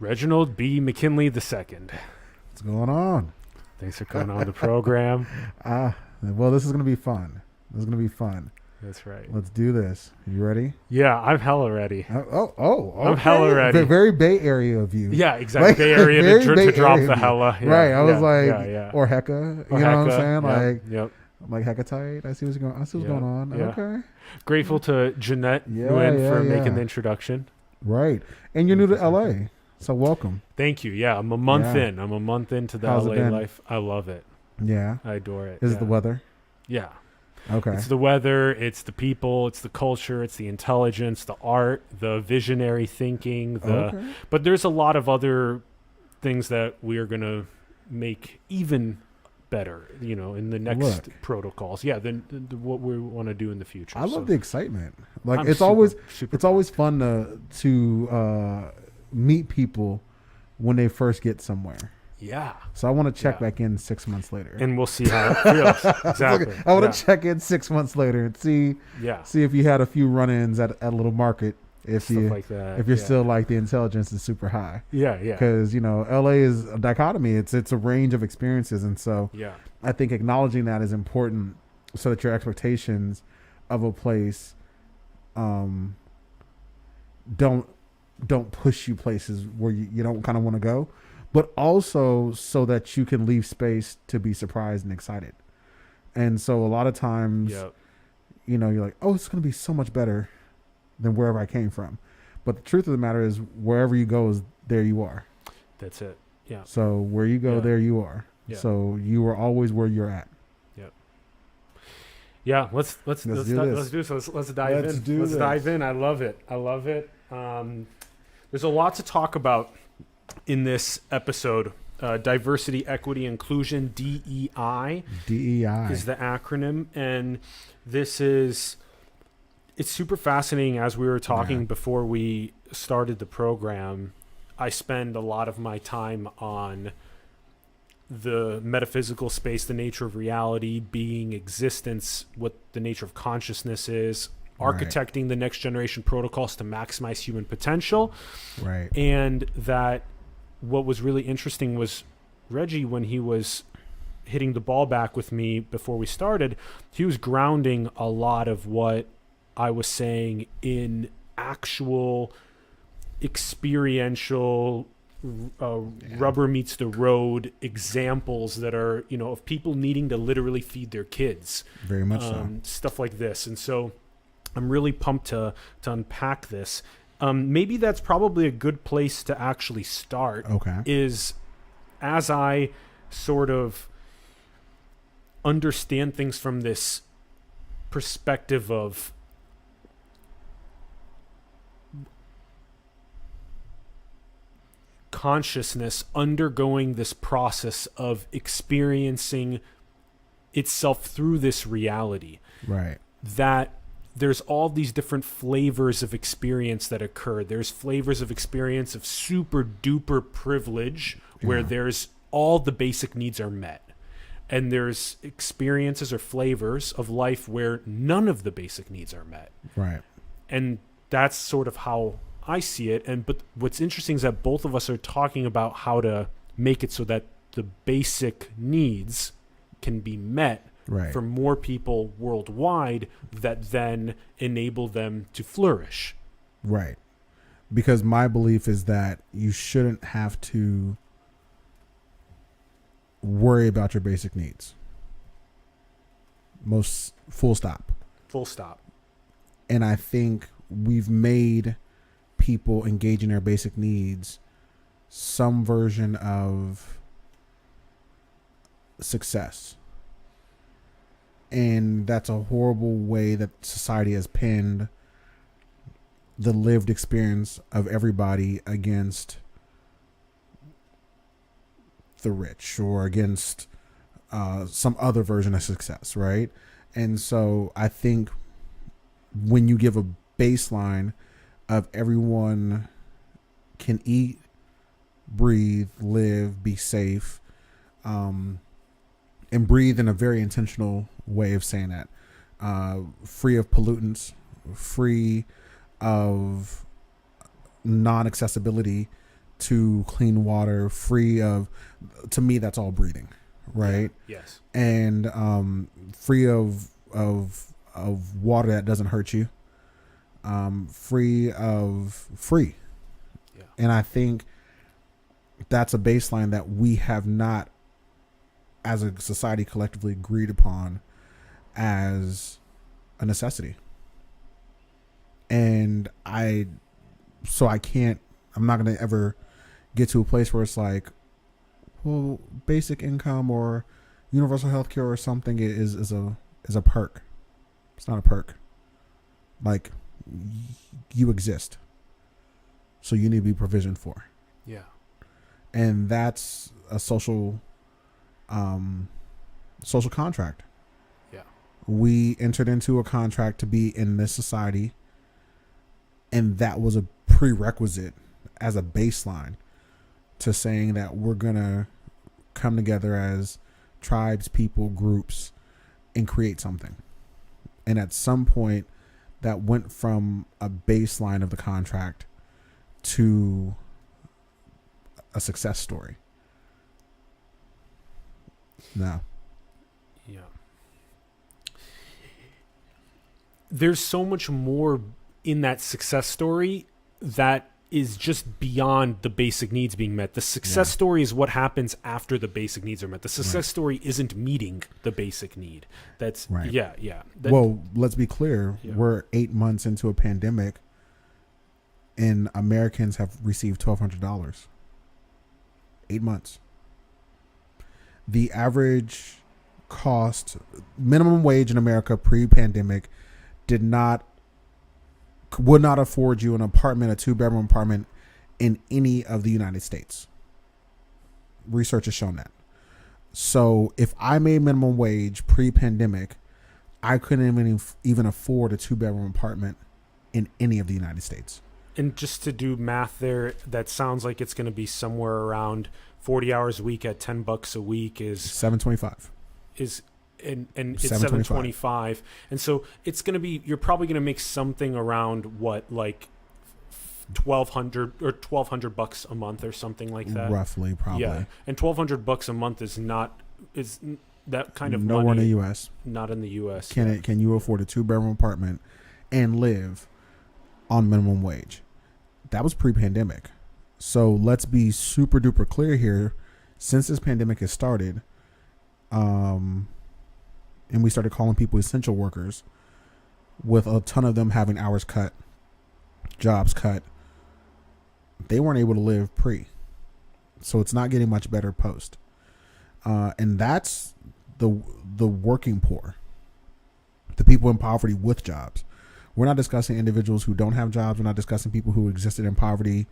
Reginald B. McKinley II. What's going on? Thanks for coming on the program. Well, this is going to be fun. That's right. Let's do this. You ready? Yeah, I'm hella ready. Okay. I'm hella ready. Very Bay Area of you. Yeah, exactly. Like, Bay Area to drop Area the hella. Yeah, right. I was or Hecka. Or you know Hecka, what I'm saying? Yep. Like Hecatite. I see what's going on. Yeah. Okay. Grateful to Jeanette Nguyen for making the introduction. Right. And you're new to LA. So welcome. Thank you. Yeah, I'm a month in. I'm a month into the How's LA it been? life. I love it. Yeah. I adore it. Is it the weather? Yeah. Okay. It's the weather, it's the people, it's the culture, it's the intelligence, the art, the visionary thinking, but there's a lot of other things that we are going to make even better, in the next protocols. Yeah, than what we want to do in the future. I love the excitement. Like I'm it's always fun to meet people when they first get somewhere. Yeah. So I want to check back in 6 months later. And we'll see how it feels. Exactly. I want to check in 6 months later and see if you had a few run-ins at a little market. If Stuff like that. If you're still like the intelligence is super high. Yeah. Because, LA is a dichotomy. It's a range of experiences. And so I think acknowledging that is important so that your expectations of a place don't push you places where you don't kind of want to go. But also so that you can leave space to be surprised and excited. And so a lot of times, you're like, oh, it's going to be so much better than wherever I came from. But the truth of the matter is wherever you go is there you are. That's it. Yeah. So where you go, there you are. Yeah. So you are always where you're at. Yep. Yeah. Let's do this. Let's dive in. Let's dive in. I love it. There's a lot to talk about in this episode. Diversity, equity, inclusion, DEI. DEI is the acronym, and it's super fascinating. As we were talking before we started the program, I spend a lot of my time on the metaphysical space, the nature of reality, being, existence, what the nature of consciousness is, architecting the next generation protocols to maximize human potential. Right. And that what was really interesting was Reggie, when he was hitting the ball back with me before we started, he was grounding a lot of what I was saying in actual experiential rubber meets the road examples that are, of people needing to literally feed their kids. Very much so. Stuff like this. And so I'm really pumped to unpack this. Maybe that's probably a good place to actually start. Okay. Is as I sort of understand things from this perspective of consciousness undergoing this process of experiencing itself through this reality. Right. That there's all these different flavors of experience that occur. There's flavors of experience of super duper privilege where there's all the basic needs are met. And there's experiences or flavors of life where none of the basic needs are met. Right. And that's sort of how I see it. But what's interesting is that both of us are talking about how to make it so that the basic needs can be met for more people worldwide, that then enable them to flourish. Right. Because my belief is that you shouldn't have to worry about your basic needs. Full stop. Full stop. And I think we've made people engage in their basic needs some version of success. And that's a horrible way that society has pinned the lived experience of everybody against the rich or against some other version of success, right? And so I think when you give a baseline of everyone can eat, breathe, live, be safe, and breathe in a very intentional way of saying that, free of pollutants, free of non-accessibility to clean water, free of, to me, that's all breathing, right? Yeah. Yes. And free of water that doesn't hurt you, free. Yeah. And I think that's a baseline that we have not, as a society, collectively agreed upon as a necessity. And I'm not going to ever get to a place where it's like, well, basic income or universal health care or something is a perk. It's not a perk. Like, you exist, so you need to be provisioned for. Yeah. And that's a social contract. Yeah. We entered into a contract to be in this society, and that was a prerequisite as a baseline to saying that we're gonna come together as tribes, people, groups, and create something. And at some point, that went from a baseline of the contract to a success story. No. Yeah. There's so much more in that success story that is just beyond the basic needs being met. The success story is what happens after the basic needs are met. The success story isn't meeting the basic need. That's right. Yeah. Well, let's be clear. Yeah. We're 8 months into a pandemic, and Americans have received $1,200. 8 months. The average cost, minimum wage in America pre-pandemic, would not afford you an apartment, a 2-bedroom apartment in any of the United States. Research has shown that. So if I made minimum wage pre-pandemic, I couldn't even afford a 2-bedroom apartment in any of the United States. And just to do math there, that sounds like it's going to be somewhere around 40 hours a week at $10 a week is $725. And it's $725, and so it's going to be, you're probably going to make something around what, like $1,200 or $1,200 a month or something like that, roughly, probably. Yeah, and $1,200 a month is that kind of nowhere money, in the U.S. Not in the U.S. Can you afford a 2-bedroom apartment and live on minimum wage? That was pre-pandemic. So let's be super duper clear here. Since this pandemic has started, and we started calling people essential workers, with a ton of them having hours cut, jobs cut, they weren't able to live pre. So it's not getting much better post. And that's the working poor, the people in poverty with jobs. We're not discussing individuals who don't have jobs. We're not discussing people who existed in poverty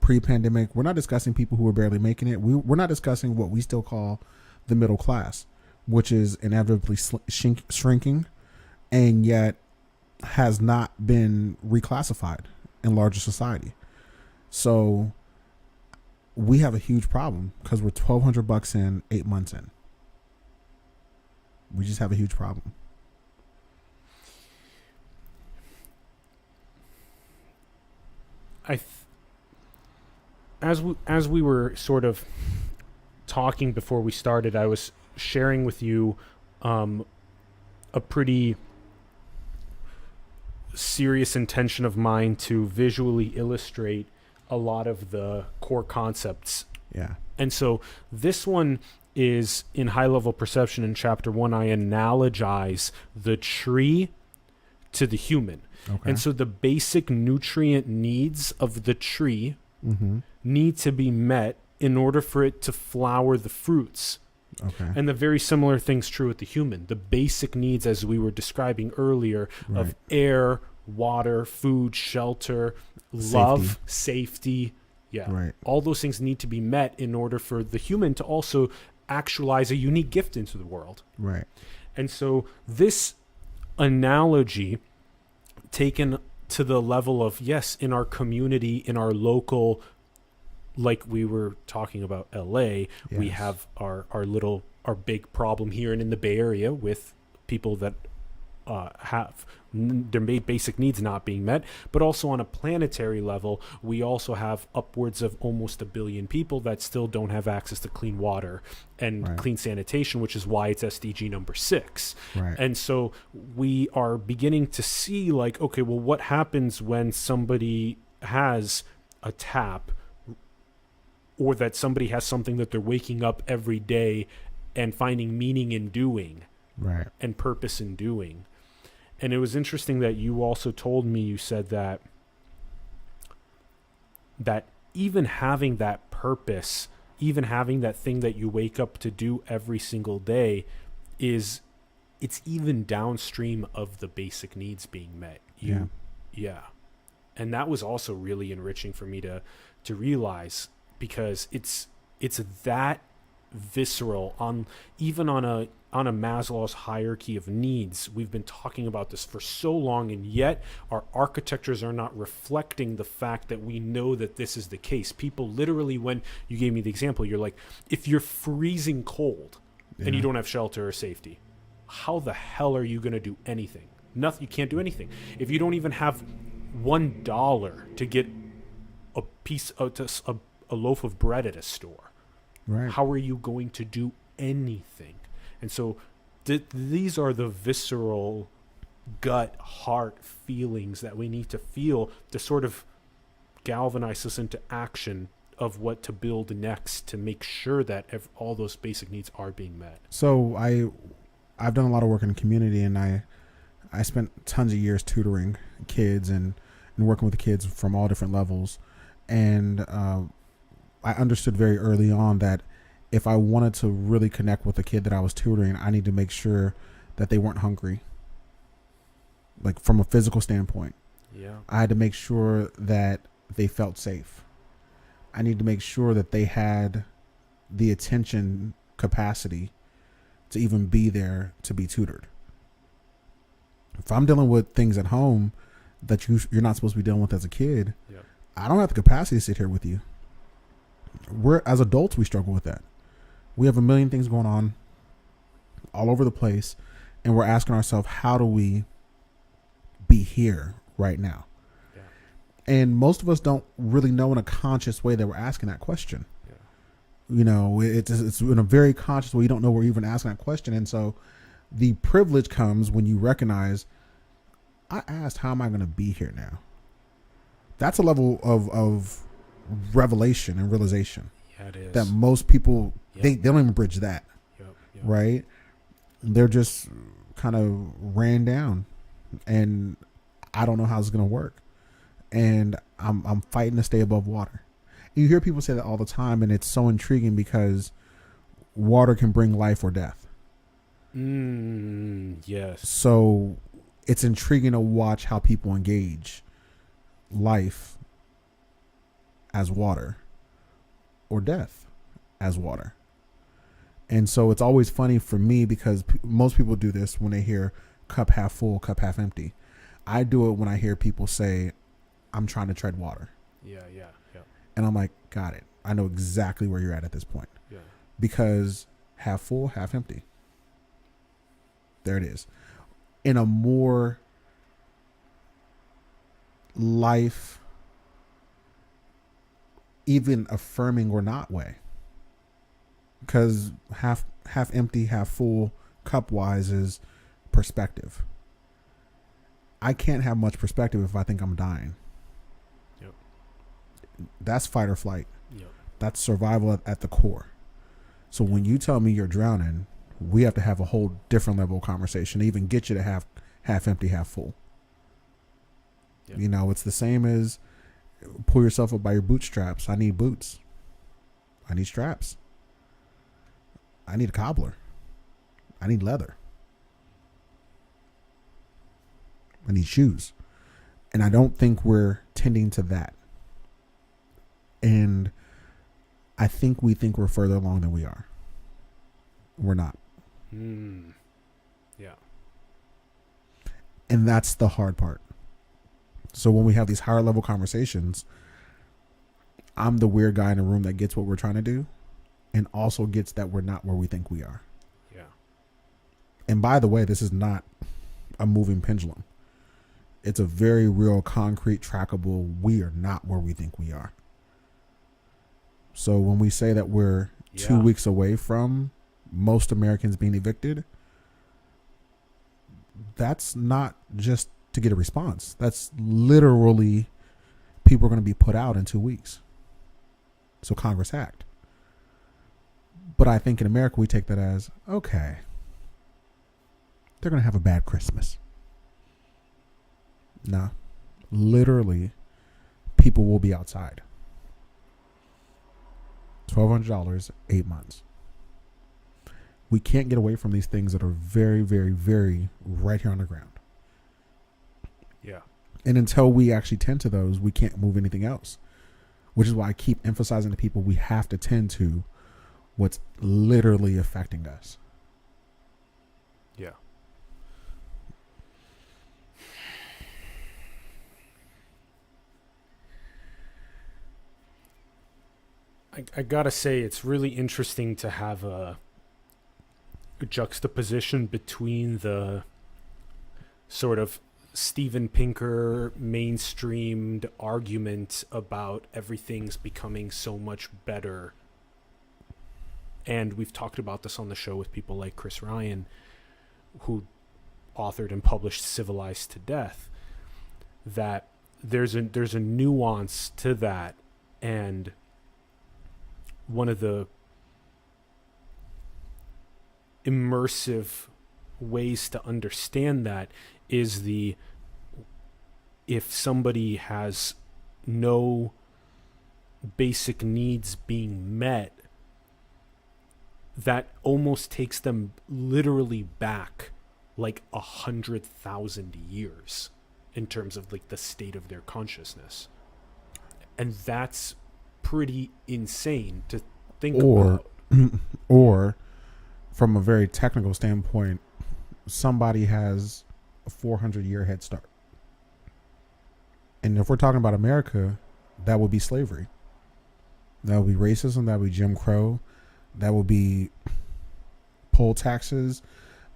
pre-pandemic. We're not discussing people who are barely making it. We're not discussing what we still call the middle class, which is inevitably shrinking, and yet has not been reclassified in larger society. So we have a huge problem because we're $1,200 in, 8 months in. We just have a huge problem. As we were sort of talking before we started, I was sharing with you a pretty serious intention of mine to visually illustrate a lot of the core concepts. Yeah. And so this one is in High Level Perception in Chapter 1. I analogize the tree to the human. Okay. And so the basic nutrient needs of the tree need to be met in order for it to flower the fruits. Okay. And the very similar thing's true with the human. The basic needs, as we were describing earlier, of air, water, food, shelter, love, safety. Yeah. Right. All those things need to be met in order for the human to also actualize a unique gift into the world. Right. And so this analogy taken to the level of, yes, in our community, in our local, like we were talking about LA, we have our big problem here and in the Bay Area with people that have their basic needs not being met, but also on a planetary level, we also have upwards of almost 1 billion people that still don't have access to clean water and clean sanitation, which is why it's SDG number 6. Right. And so we are beginning to see like, okay, well, what happens when somebody has a tap, or that somebody has something that they're waking up every day and finding meaning in doing, right, and purpose in doing. And it was interesting that you also told me, you said that even having that purpose, even having that thing that you wake up to do every single day, it's even downstream of the basic needs being met. Yeah. And that was also really enriching for me to realize, because it's that visceral even on a Maslow's hierarchy of needs. We've been talking about this for so long, and yet our architectures are not reflecting the fact that we know that this is the case. People literally, when you gave me the example, you're like, if you're freezing cold and you don't have shelter or safety, how the hell are you going to do anything? Nothing. You can't do anything. If you don't even have $1 to get a loaf of bread at a store, how are you going to do anything? And so these are the visceral gut, heart feelings that we need to feel to sort of galvanize us into action of what to build next to make sure that all those basic needs are being met. So I've done a lot of work in the community, and I spent tons of years tutoring kids and working with the kids from all different levels. And I understood very early on that if I wanted to really connect with the kid that I was tutoring, I need to make sure that they weren't hungry, like from a physical standpoint. Yeah. I had to make sure that they felt safe. I need to make sure that they had the attention capacity to even be there to be tutored. If I'm dealing with things at home that you're not supposed to be dealing with as a kid, I don't have the capacity to sit here with you. As adults, we struggle with that. We have a million things going on all over the place, and we're asking ourselves, how do we be here right now? Yeah. And most of us don't really know in a conscious way that we're asking that question. Yeah. You know, it's in a very conscious way. You don't know we're even asking that question. And so the privilege comes when you recognize, I asked, how am I going to be here now? That's a level of revelation and realization. Yeah, it is. That most people, they don't even bridge that. Right? They're just kind of ran down, and I don't know how it's going to work. And I'm fighting to stay above water. You hear people say that all the time, and it's so intriguing because water can bring life or death. Yes. So it's intriguing to watch how people engage life as water or death as water. And so it's always funny for me because most people do this when they hear cup half full, cup half empty. I do it when I hear people say, I'm trying to tread water. Yeah. And I'm like, got it. I know exactly where you're at this point. Yeah. Because half full, half empty. There it is. In a more life, even affirming or not way. Because half empty, half full, cup wise is perspective. I can't have much perspective if I think I'm dying. Yep. That's fight or flight. Yep. That's survival at the core. So when you tell me you're drowning, we have to have a whole different level of conversation to even get you to have half empty, half full. Yep. You know, it's the same as pull yourself up by your bootstraps. I need boots. I need straps. I need a cobbler. I need leather. I need shoes. And I don't think we're tending to that. And I think we think we're further along than we are. We're not. Yeah. And that's the hard part. So when we have these higher level conversations, I'm the weird guy in the room that gets what we're trying to do and also gets that we're not where we think we are. Yeah. And by the way, this is not a moving pendulum. It's a very real, concrete, trackable, we are not where we think we are. So when we say that we're 2 weeks away from most Americans being evicted, that's not just to get a response. That's literally people are going to be put out in 2 weeks. So Congress act. But I think in America we take that as, okay, they're going to have a bad Christmas. No, literally, people will be outside. $1,200, 8 months. We can't get away from these things that are very, very, very right here on the ground. Yeah. And until we actually tend to those, we can't move anything else. Which is why I keep emphasizing to people we have to tend to what's literally affecting us. Yeah. I gotta say, it's really interesting to have a juxtaposition between the sort of Steven Pinker mainstreamed argument about everything's becoming so much better. And we've talked about this on the show with people like Chris Ryan, who authored and published Civilized to Death, that there's a nuance to that. And one of the immersive ways to understand that is if somebody has no basic needs being met, that almost takes them literally back like 100,000 years in terms of like the state of their consciousness. And that's pretty insane to think about. Or from a very technical standpoint, somebody has a 400-year head start. And if we're talking about America, that would be slavery. That would be racism. That would be Jim Crow. That would be poll taxes.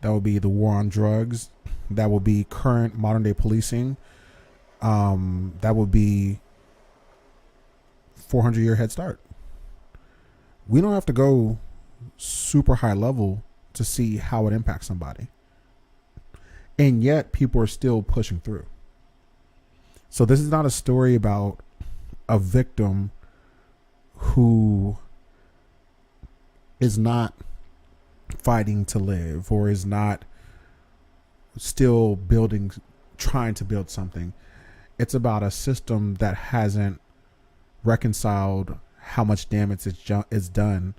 That would be the war on drugs. That would be current modern day policing. That would be 400-year head start. We don't have to go super high level to see how it impacts somebody. And yet people are still pushing through. So this is not a story about a victim who is not fighting to live or is not still trying to build something. It's about a system that hasn't reconciled how much damage is done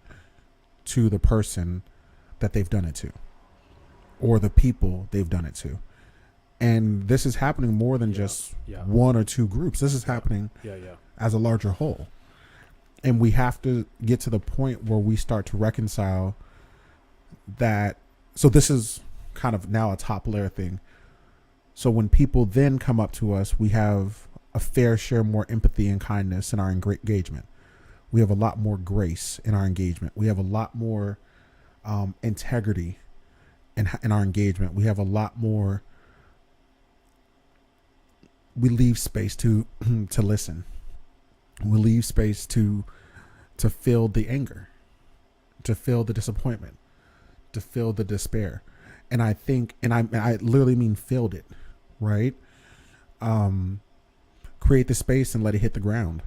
to the person that they've done it to or the people they've done it to. And this is happening more than just one or two groups. This is happening as a larger whole. And we have to get to the point where we start to reconcile that. So this is kind of now a top layer thing. So when people then come up to us, we have a fair share more empathy and kindness in our engagement. We have a lot more grace in our engagement. We have a lot more integrity in our engagement. We have a lot more. We leave space to listen. We leave space to feel the anger, to feel the disappointment, to feel the despair. And I think, and I literally mean filled it, right? Create the space and let it hit the ground.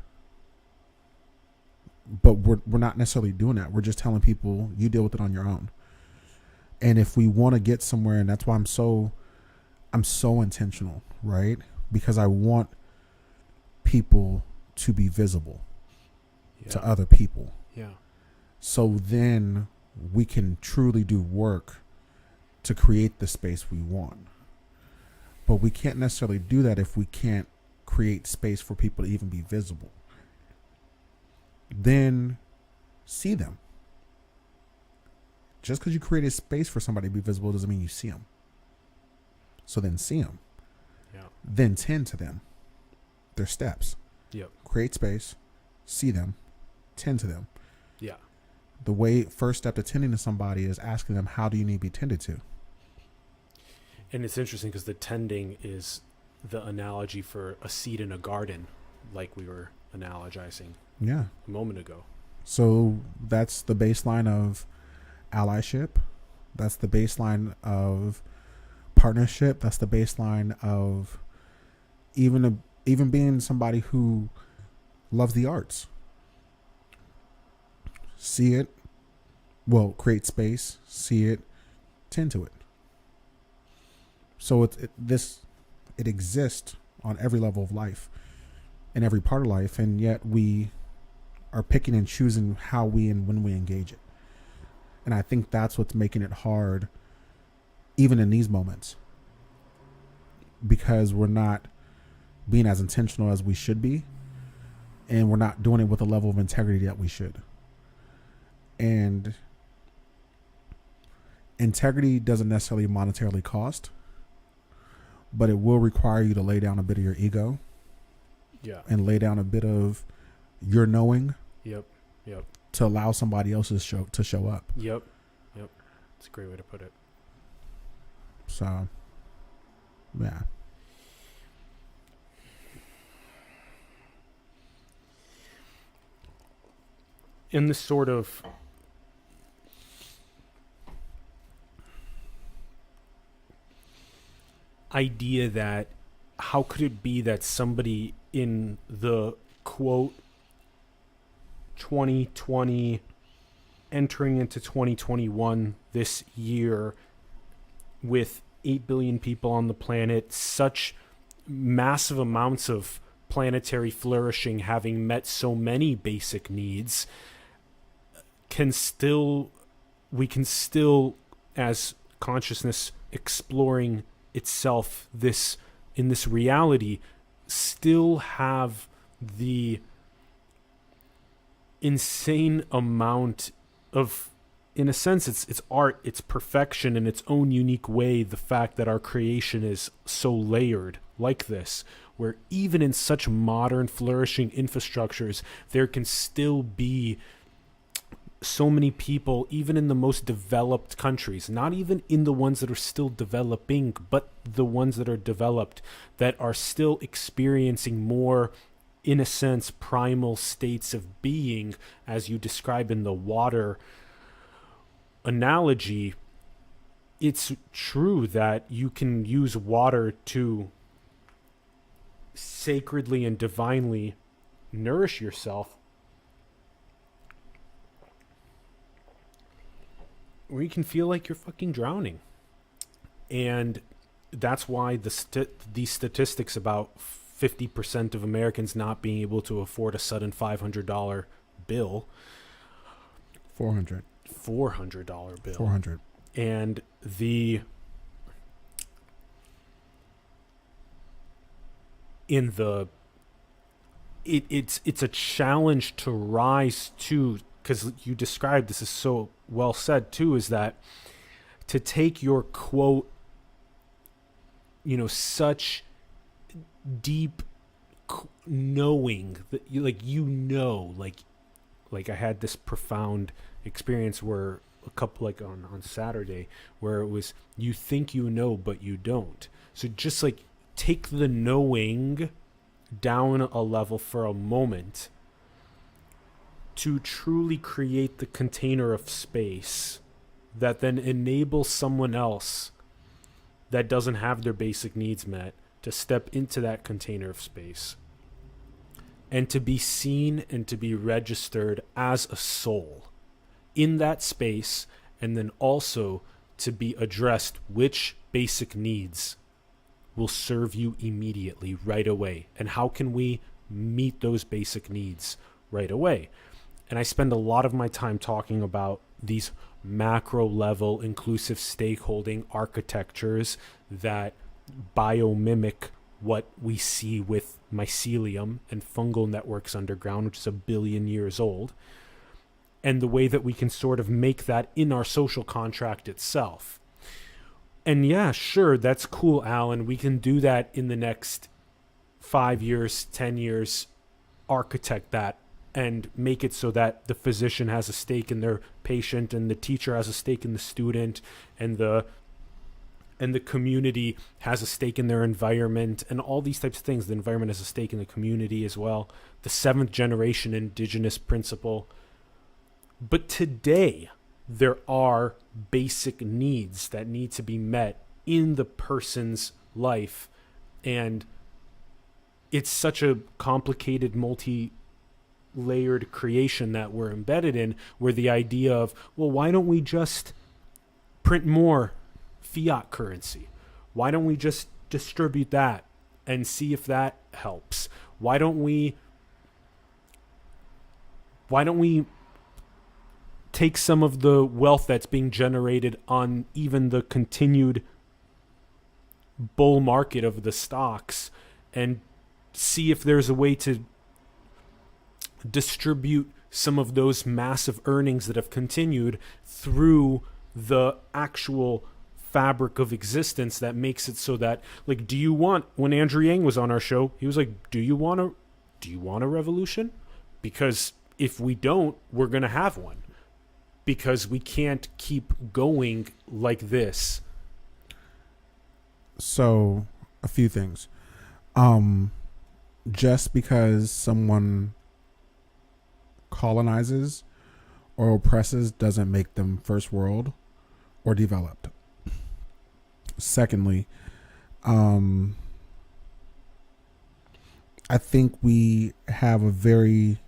But we're not necessarily doing that. We're just telling people, you deal with it on your own. And if we want to get somewhere, and that's why I'm so intentional, right? Because I want people to be visible to other people. Yeah. So then we can truly do work to create the space we want. But we can't necessarily do that if we can't create space for people to even be visible. Then see them. Just because you created space for somebody to be visible doesn't mean you see them. So then see them. Yeah. Then tend to them. Their steps. Yep. Create space, see them, tend to them. Yeah. The first step to tending to somebody is asking them, how do you need to be tended to? And it's interesting because the tending is the analogy for a seed in a garden, like we were analogizing a moment ago. So that's the baseline of allyship. That's the baseline of partnership. That's the baseline of even being somebody who loves the arts. See it, create space, see it, tend to it. So it exists on every level of life, in every part of life, and yet we are picking and choosing how we and when we engage it. And I think that's what's making it hard, even in these moments, because we're not being as intentional as we should be, and we're not doing it with a level of integrity that we should. And integrity doesn't necessarily monetarily cost, but it will require you to lay down a bit of your ego. Yeah. And lay down a bit of your knowing. Yep. To allow somebody else's to show up. Yep. It's a great way to put it. So, yeah. In this sort of idea that how could it be that somebody in the quote 2020 entering into 2021 this year with 8 billion people on the planet, such massive amounts of planetary flourishing, having met so many basic needs, we can still as consciousness exploring itself in this reality still have the insane amount of, in a sense, it's art, it's perfection in its own unique way. The fact that our creation is so layered like this, where even in such modern flourishing infrastructures, there can still be so many people, even in the most developed countries, not even in the ones that are still developing, but the ones that are developed, that are still experiencing more, in a sense, primal states of being, as you describe in the water analogy. It's true that you can use water to sacredly and divinely nourish yourself, or you can feel like you're fucking drowning. And that's why these statistics about 50% of Americans not being able to afford a sudden $500 bill. $400 bill. 400. And it's a challenge to rise to, because you described, this is so well said too, is that to take your quote, such deep knowing that like I had this profound experience where a couple, like on Saturday, where it was, you think you know but you don't. So just like take the knowing down a level for a moment to truly create the container of space that then enables someone else that doesn't have their basic needs met to step into that container of space and to be seen and to be registered as a soul in that space, and then also to be addressed which basic needs will serve you immediately right away, and how can we meet those basic needs right away. And I spend a lot of my time talking about these macro level inclusive stakeholding architectures that biomimic what we see with mycelium and fungal networks underground, which is 1 billion years old, and the way that we can sort of make that in our social contract itself. And yeah, sure, that's cool, Alan. We can do that in the next 5 years, 10 years, architect that and make it so that the physician has a stake in their patient and the teacher has a stake in the student and the and the community has a stake in their environment, and all these types of things. The environment has a stake in the community as well. The 7th generation indigenous principle. But today, there are basic needs that need to be met in the person's life. And it's such a complicated, multi-layered creation that we're embedded in, where the idea of, well, why don't we just print more fiat currency? Why don't we just distribute that and see if that helps? Why don't we take some of the wealth that's being generated on even the continued bull market of the stocks and see if there's a way to distribute some of those massive earnings that have continued through the actual fabric of existence that makes it so that, like, do you want, when Andrew Yang was on our show, he was like, do you want a revolution? Because if we don't, we're going to have one, because we can't keep going like this. So a few things. Just because someone colonizes or oppresses doesn't make them first world or developed. Secondly, I think we have a very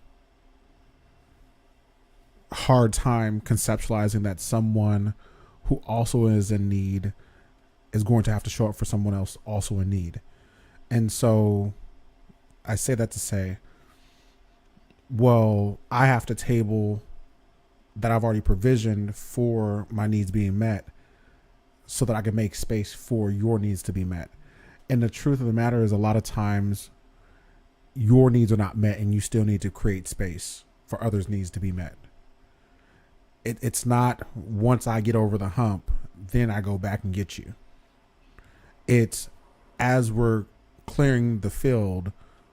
hard time conceptualizing that someone who also is in need is going to have to show up for someone else also in need. And so I say that to say, well, I have to table that I've already provisioned for my needs being met so that I can make space for your needs to be met. And the truth of the matter is, a lot of times your needs are not met and you still need to create space for others' needs to be met. It's not once I get over the hump, then I go back and get you. It's as we're clearing the field,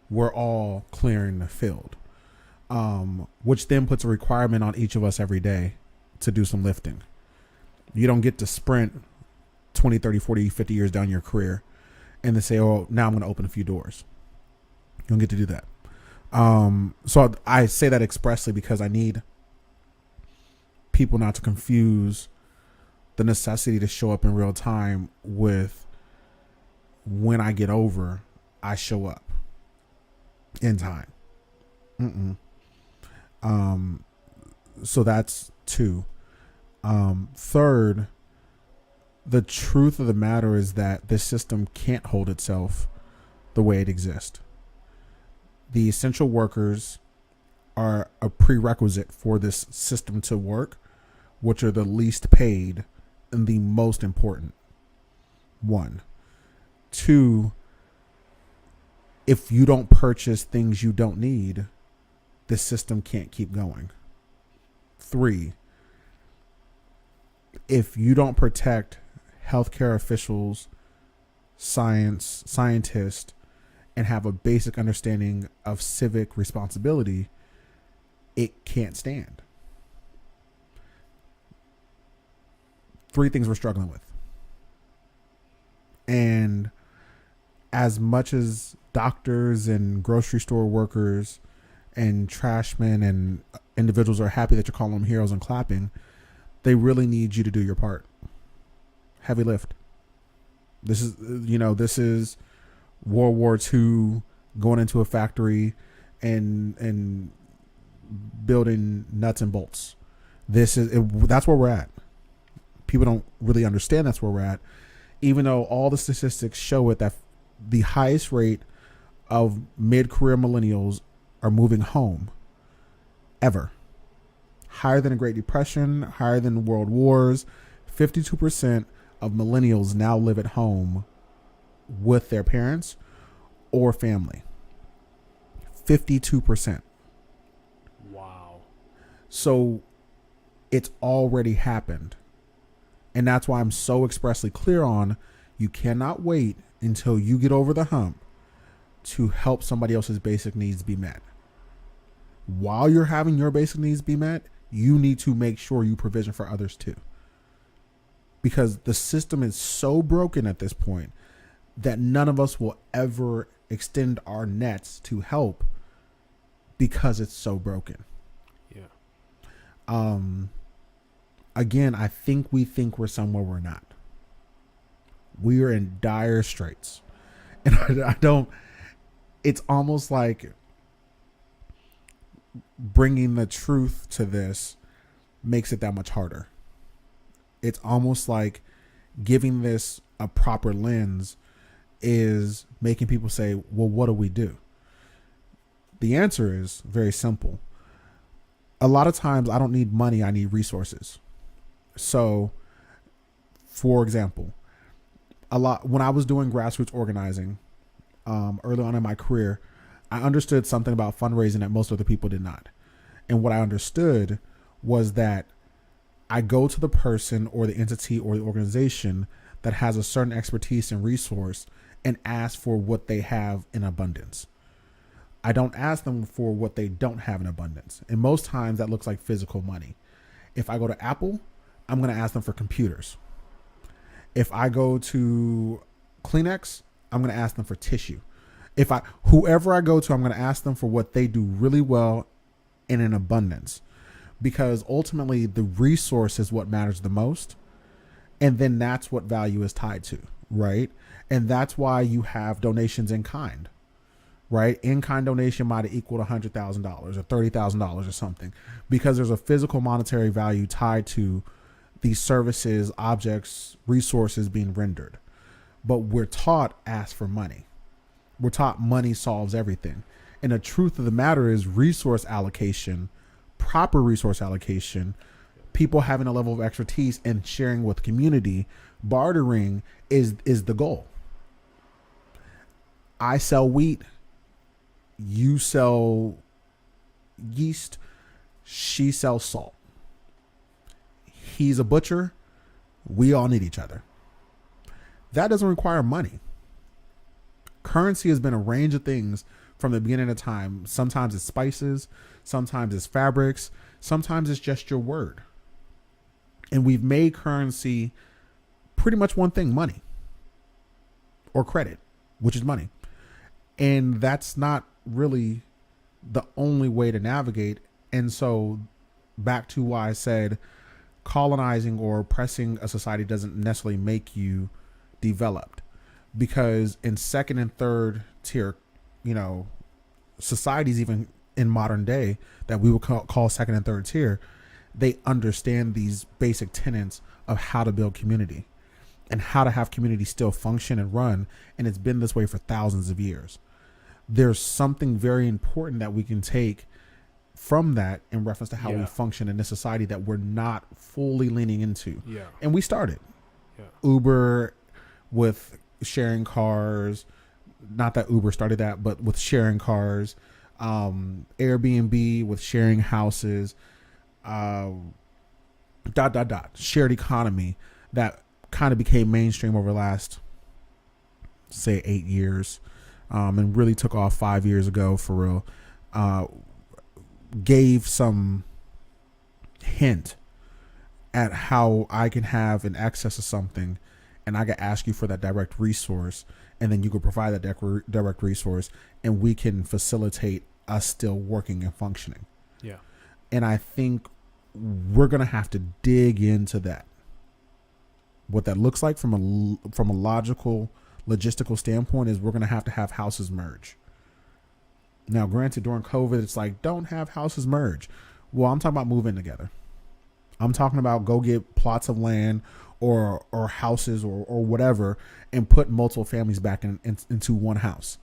we're all clearing the field, which then puts a requirement on each of us every day to do some lifting. You don't get to sprint 20, 30, 40, 50 years down your career and then say, oh, now I'm going to open a few doors. You don't get to do that. So I say that expressly because I need people not to confuse the necessity to show up in real time with when I get over, I show up in time. So that's 2. Third, the truth of the matter is that this system can't hold itself the way it exists. The essential workers are a prerequisite for this system to work, which are the least paid and the most important. 1. 2, if you don't purchase things you don't need, the system can't keep going. 3, if you don't protect healthcare officials, scientists, and have a basic understanding of civic responsibility, it can't stand. 3 things we're struggling with. And as much as doctors and grocery store workers and trashmen and individuals are happy that you're calling them heroes and clapping, they really need you to do your part. Heavy lift. This is World War II, going into a factory and building nuts and bolts. That's where we're at. People don't really understand that's where we're at, even though all the statistics show it, that the highest rate of mid-career millennials are moving home ever. Higher than the Great Depression, higher than world wars. 52% of millennials now live at home with their parents or family. 52%. Wow. So it's already happened. And that's why I'm so expressly clear on, you cannot wait until you get over the hump to help somebody else's basic needs be met. While you're having your basic needs be met, you need to make sure you provision for others too. because the system is so broken at this point that none of us will ever extend our nets to help because it's so broken. Yeah. Again, I think we're somewhere we're not. We are in dire straits. And I don't, it's almost like bringing the truth to this makes it that much harder. It's almost like giving this a proper lens is making people say, well, what do we do? The answer is very simple. A lot of times I don't need money, I need resources. So, for example, when I was doing grassroots organizing early on in my career, I understood something about fundraising that most other people did not. And what I understood was that I go to the person or the entity or the organization that has a certain expertise and resource and ask for what they have in abundance. I don't ask them for what they don't have in abundance. And most times that looks like physical money. If I go to Apple, I'm going to ask them for computers. If I go to Kleenex, I'm going to ask them for tissue. Whoever I go to, I'm going to ask them for what they do really well and in abundance, because ultimately the resource is what matters the most. And then that's what value is tied to, right? And that's why you have donations in kind, right? In-kind donation might have equaled $100,000 or $30,000 or something, because there's a physical monetary value tied to these services, objects, resources being rendered. But we're taught ask for money. We're taught money solves everything. And the truth of the matter is resource allocation, proper resource allocation, people having a level of expertise and sharing with community, bartering is the goal. I sell wheat, you sell yeast, she sells salt. He's a butcher, we all need each other. That doesn't require money. Currency has been a range of things from the beginning of time. Sometimes it's spices, sometimes it's fabrics, sometimes it's just your word. And we've made currency pretty much one thing: money or credit, which is money. And that's not really the only way to navigate. And so back to why I said colonizing or oppressing a society doesn't necessarily make you developed, because in second and third tier, societies, even in modern day that we would call second and third tier, they understand these basic tenets of how to build community and how to have community still function and run. And it's been this way for thousands of years. There's something very important that we can take from that in reference to how we function in this society that we're not fully leaning into. Yeah. And we started Uber with sharing cars. Not that Uber started that, but with sharing cars, Airbnb with sharing houses, shared economy that kind of became mainstream over the last, say, 8 years, and really took off 5 years ago for real. Gave some hint at how I can have an access to something and I can ask you for that direct resource, and then you can provide that direct resource, and we can facilitate us still working and functioning. Yeah. And I think we're going to have to dig into that. What that looks like from a logical, logistical standpoint is we're going to have houses merge. Now, granted, during COVID, it's like, don't have houses merge. Well, I'm talking about moving together. I'm talking about go get plots of land or houses or whatever and put multiple families back into one house.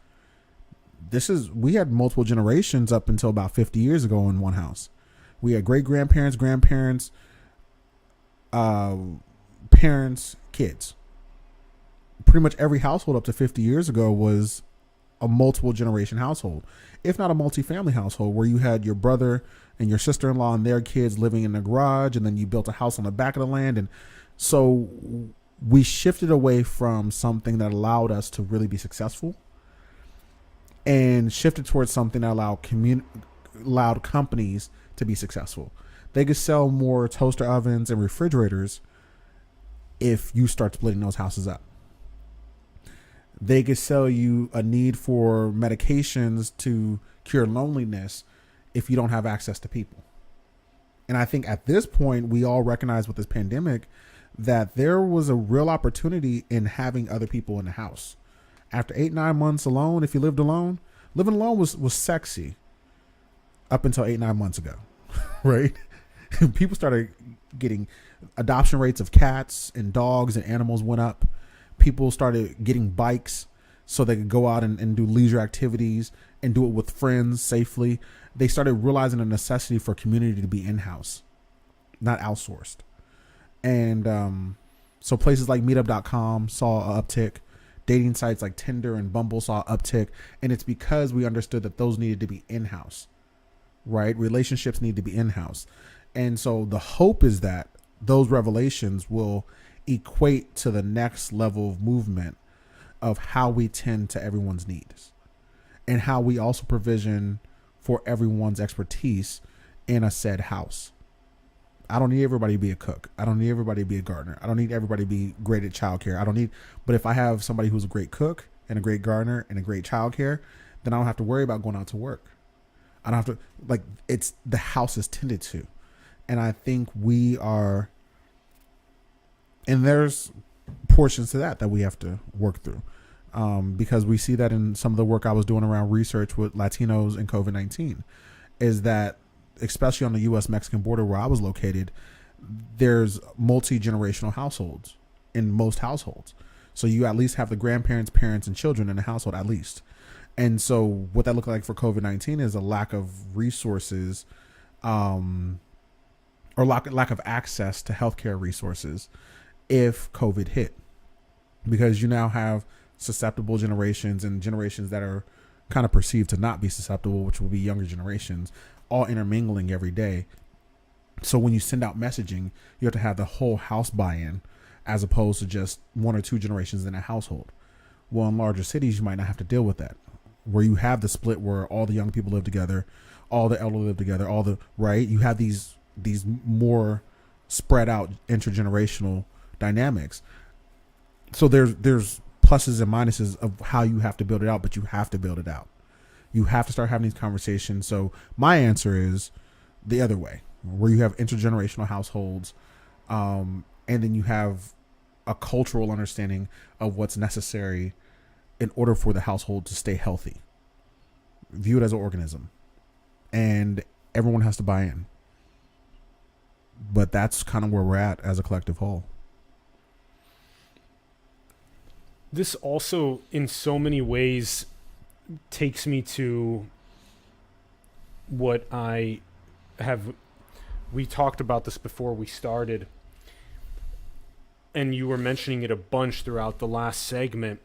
We had multiple generations up until about 50 years ago in one house. We had great-grandparents, grandparents, parents, kids. Pretty much every household up to 50 years ago was a multiple generation household, if not a multi-family household, where you had your brother and your sister-in-law and their kids living in the garage, and then you built a house on the back of the land. And so we shifted away from something that allowed us to really be successful and shifted towards something that allowed companies to be successful. They could sell more toaster ovens and refrigerators if you start splitting those houses up. They could sell you a need for medications to cure loneliness if you don't have access to people. And I think at this point, we all recognize with this pandemic that there was a real opportunity in having other people in the house. After 8-9 months alone, if you lived alone, living alone was sexy up until 8-9 months ago, right? People started getting adoption rates of cats and dogs and animals went up. People started getting bikes so they could go out and do leisure activities and do it with friends safely. They started realizing the necessity for community to be in-house, not outsourced. And so places like meetup.com saw an uptick. Dating sites like Tinder and Bumble saw an uptick. And it's because we understood that those needed to be in-house, right? Relationships need to be in-house. And so the hope is that those revelations will equate to the next level of movement of how we tend to everyone's needs and how we also provision for everyone's expertise in a said house. I don't need everybody to be a cook. I don't need everybody to be a gardener. I don't need everybody to be great at childcare. But if I have somebody who's a great cook and a great gardener and a great childcare, then I don't have to worry about going out to work. I don't have to, it's the house is tended to. And I think we are, and there's portions to that we have to work through. Because we see that in some of the work I was doing around research with Latinos and COVID-19 is that, especially on the U.S.-Mexican border where I was located, there's multi-generational households in most households. So you at least have the grandparents, parents, and children in the household at least. And so what that looked like for COVID-19 is a lack of resources or lack of access to healthcare resources if COVID hit. Because you now have susceptible generations and generations that are kind of perceived to not be susceptible, which will be younger generations, all intermingling every day. So when you send out messaging, you have to have the whole house buy-in as opposed to just one or two generations in a household. Well, in larger cities, you might not have to deal with that, where you have the split where all the young people live together, all the elderly live together, right? You have these more spread out intergenerational dynamics. So there's pluses and minuses of how you have to build it out, but you have to build it out. You have to start having these conversations. So my answer is the other way, where you have intergenerational households, and then you have a cultural understanding of what's necessary in order for the household to stay healthy. View it as an organism, and everyone has to buy in. But that's kind of where we're at as a collective whole. This also, in so many ways, takes me to what I have. We talked about this before we started, and you were mentioning it a bunch throughout the last segment.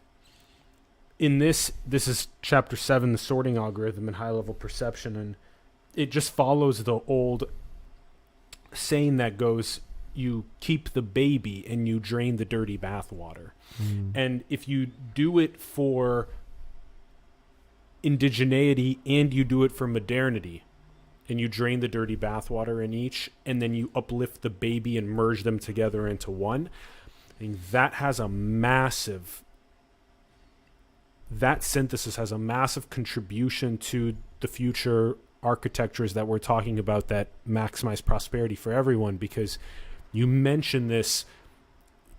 In this is chapter 7, the sorting algorithm and high-level perception, and it just follows the old saying that goes, you keep the baby and you drain the dirty bathwater. And if you do it for indigeneity and you do it for modernity, and you drain the dirty bathwater in each, and then you uplift the baby and merge them together into one, I think that synthesis has a massive contribution to the future architectures that we're talking about that maximize prosperity for everyone. Because you mentioned this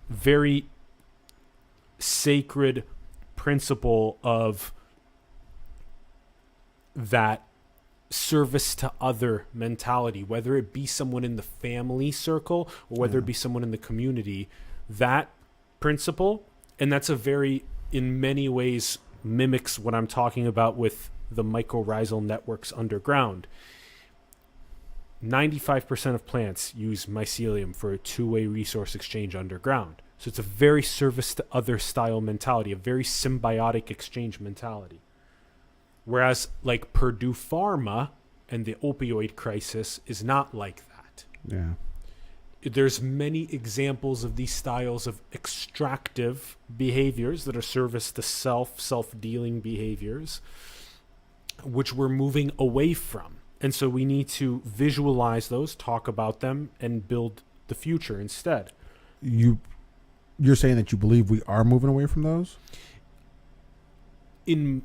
very sacred principle of that service to other mentality, whether it be someone in the family circle or whether it be someone in the community. That principle, and that's in many ways mimics what I'm talking about with the mycorrhizal networks underground. 95% of plants use mycelium for a two-way resource exchange underground. So it's a very service to other style mentality, a very symbiotic exchange mentality. Whereas like Purdue Pharma and the opioid crisis is not like that. Yeah. There's many examples of these styles of extractive behaviors that are service to self-dealing behaviors, which we're moving away from. And so we need to visualize those, talk about them, and build the future instead. You You're saying that you believe we are moving away from those? The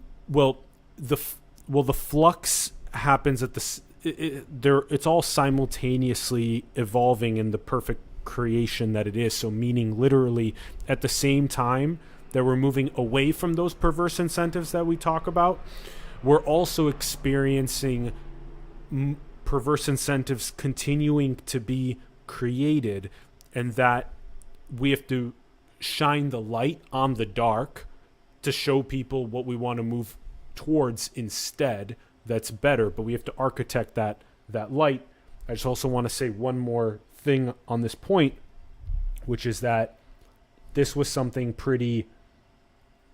flux happens at it's all simultaneously evolving in the perfect creation that it is. So meaning literally at the same time that we're moving away from those perverse incentives that we talk about, we're also experiencing perverse incentives continuing to be created, and that we have to shine the light on the dark to show people what we want to move towards instead. That's better, but we have to architect that light. I just also want to say one more thing on this point, which is that this was something pretty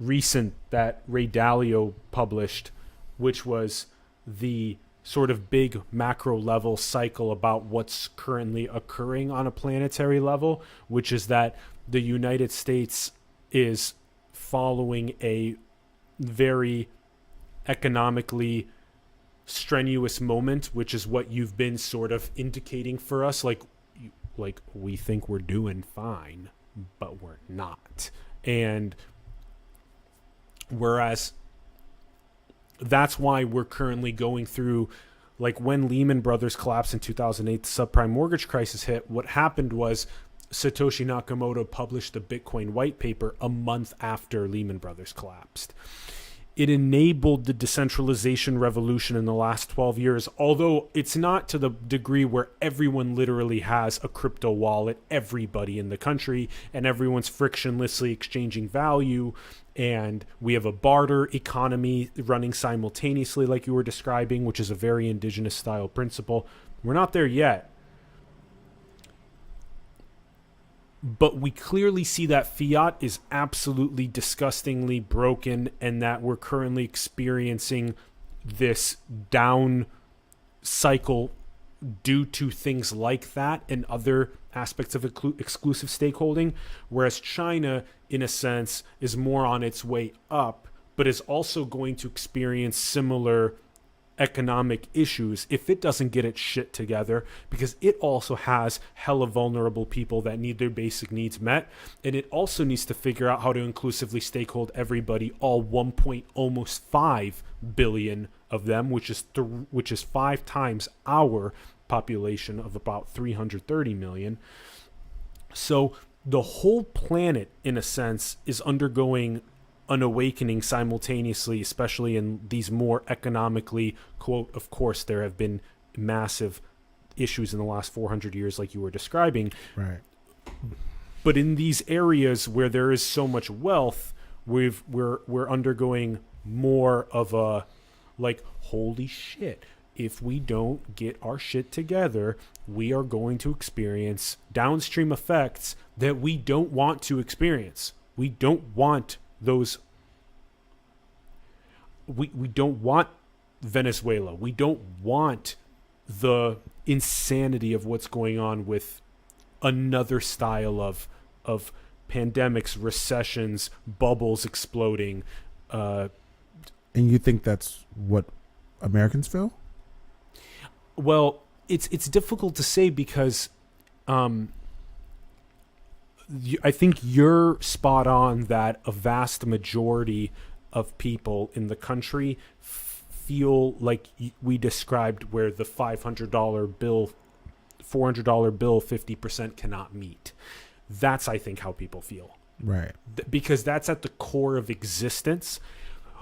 recent that Ray Dalio published, which was the sort of big macro level cycle about what's currently occurring on a planetary level, which is that the United States is following a very economically strenuous moment, which is what you've been sort of indicating for us, like we think we're doing fine, but we're not. And whereas that's why we're currently going through, like when Lehman Brothers collapsed in 2008, the subprime mortgage crisis hit, what happened was Satoshi Nakamoto published the Bitcoin white paper a month after Lehman Brothers collapsed. It enabled the decentralization revolution in the last 12 years, although it's not to the degree where everyone literally has a crypto wallet, everybody in the country, and everyone's frictionlessly exchanging value, and we have a barter economy running simultaneously like you were describing, which is a very indigenous style principle. We're not there yet. But we clearly see that fiat is absolutely disgustingly broken, and that we're currently experiencing this down cycle due to things like that and other aspects of exclusive stakeholding, whereas China, in a sense, is more on its way up, but is also going to experience similar economic issues if it doesn't get its shit together, because it also has hella vulnerable people that need their basic needs met, and it also needs to figure out how to inclusively stakehold everybody, all almost 5 billion of them, which is 5 times our population of about 330 million. So the whole planet, in a sense, is undergoing an awakening simultaneously, especially in these more economically, quote, of course, there have been massive issues in the last 400 years like you were describing. Right. But in these areas where there is so much wealth, we're undergoing more of a, like, holy shit, if we don't get our shit together, we are going to experience downstream effects that we don't want to experience. We don't want those. We don't want Venezuela. We don't want the insanity of what's going on with another style of pandemics, recessions, bubbles exploding. And you think that's what Americans feel? Well, it's difficult to say because I think you're spot on that a vast majority of people in the country feel like we described, where the $500 bill, $400 bill, 50% cannot meet. That's, I think, how people feel. Right. Because that's at the core of existence,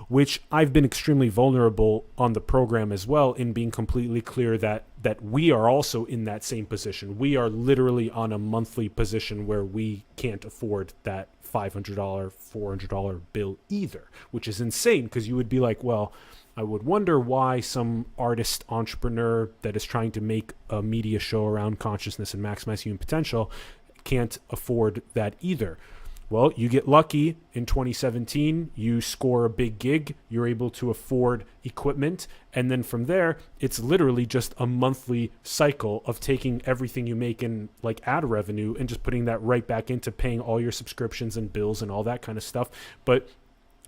which I've been extremely vulnerable on the program as well, in being completely clear that we are also in that same position. We are literally on a monthly position where we can't afford that $500, $400 bill either, which is insane, because you would be like, well, I would wonder why some artist entrepreneur that is trying to make a media show around consciousness and maximize human potential can't afford that either. Well, you get lucky in 2017, you score a big gig, you're able to afford equipment, and then from there, it's literally just a monthly cycle of taking everything you make in like ad revenue and just putting that right back into paying all your subscriptions and bills and all that kind of stuff. But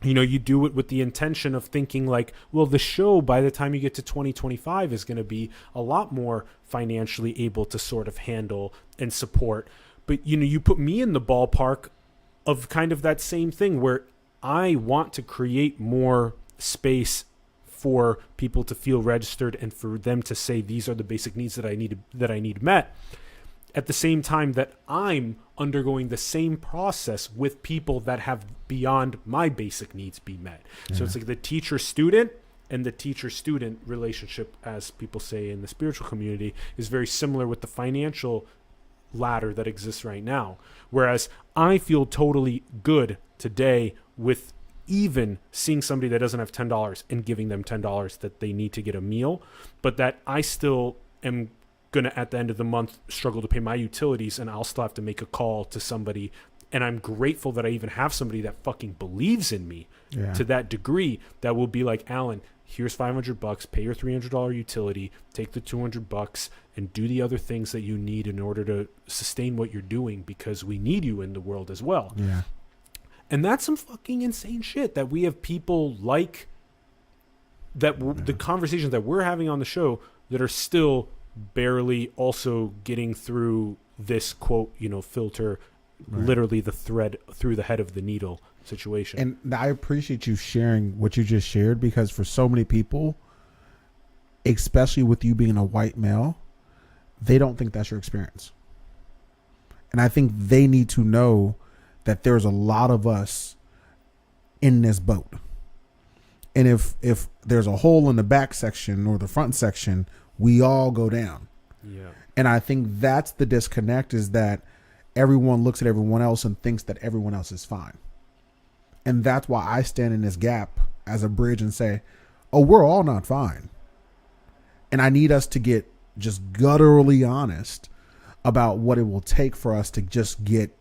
you do it with the intention of thinking like, well, the show by the time you get to 2025 is going to be a lot more financially able to sort of handle and support. But, you put me in the ballpark of kind of that same thing where I want to create more space for people to feel registered and for them to say these are the basic needs that I need met, at the same time that I'm undergoing the same process with people that have beyond my basic needs be met. Yeah. So it's like the teacher-student and the teacher-student relationship, as people say in the spiritual community, is very similar with the financial ladder that exists right now. Whereas I feel totally good today with even seeing somebody that doesn't have $10 and giving them $10 that they need to get a meal, but that I still am going to, at the end of the month, struggle to pay my utilities, and I'll still have to make a call to somebody. And I'm grateful that I even have somebody that fucking believes in me to that degree that will be like, Alan, here's $500, pay your $300 utility, take the $200 and do the other things that you need in order to sustain what you're doing, because we need you in the world as well. Yeah. And that's some fucking insane shit that we have people like that. The conversations that we're having on the show that are still barely also getting through this quote, filter, literally the thread through the head of the needle situation. And I appreciate you sharing what you just shared, because for so many people, especially with you being a white male, they don't think that's your experience. And I think they need to know that there's a lot of us in this boat. And if there's a hole in the back section or the front section, we all go down. Yeah. And I think that's the disconnect, is that everyone looks at everyone else and thinks that everyone else is fine. And that's why I stand in this gap as a bridge and say, oh, we're all not fine. And I need us to get just gutturally honest about what it will take for us to just get,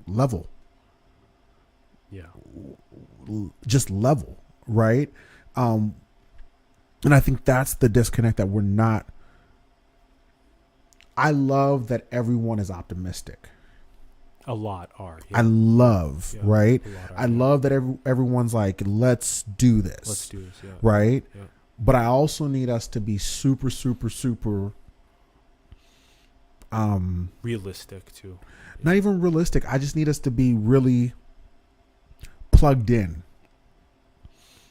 level. Yeah. Just level, right? And I think that's the disconnect, that we're not. I love that everyone is optimistic. A lot are. Yeah. I love, right? I love that everyone's like, let's do this. Let's do this, yeah. Right? Yeah. But I also need us to be super, super, super realistic too. Not even realistic. I just need us to be really plugged in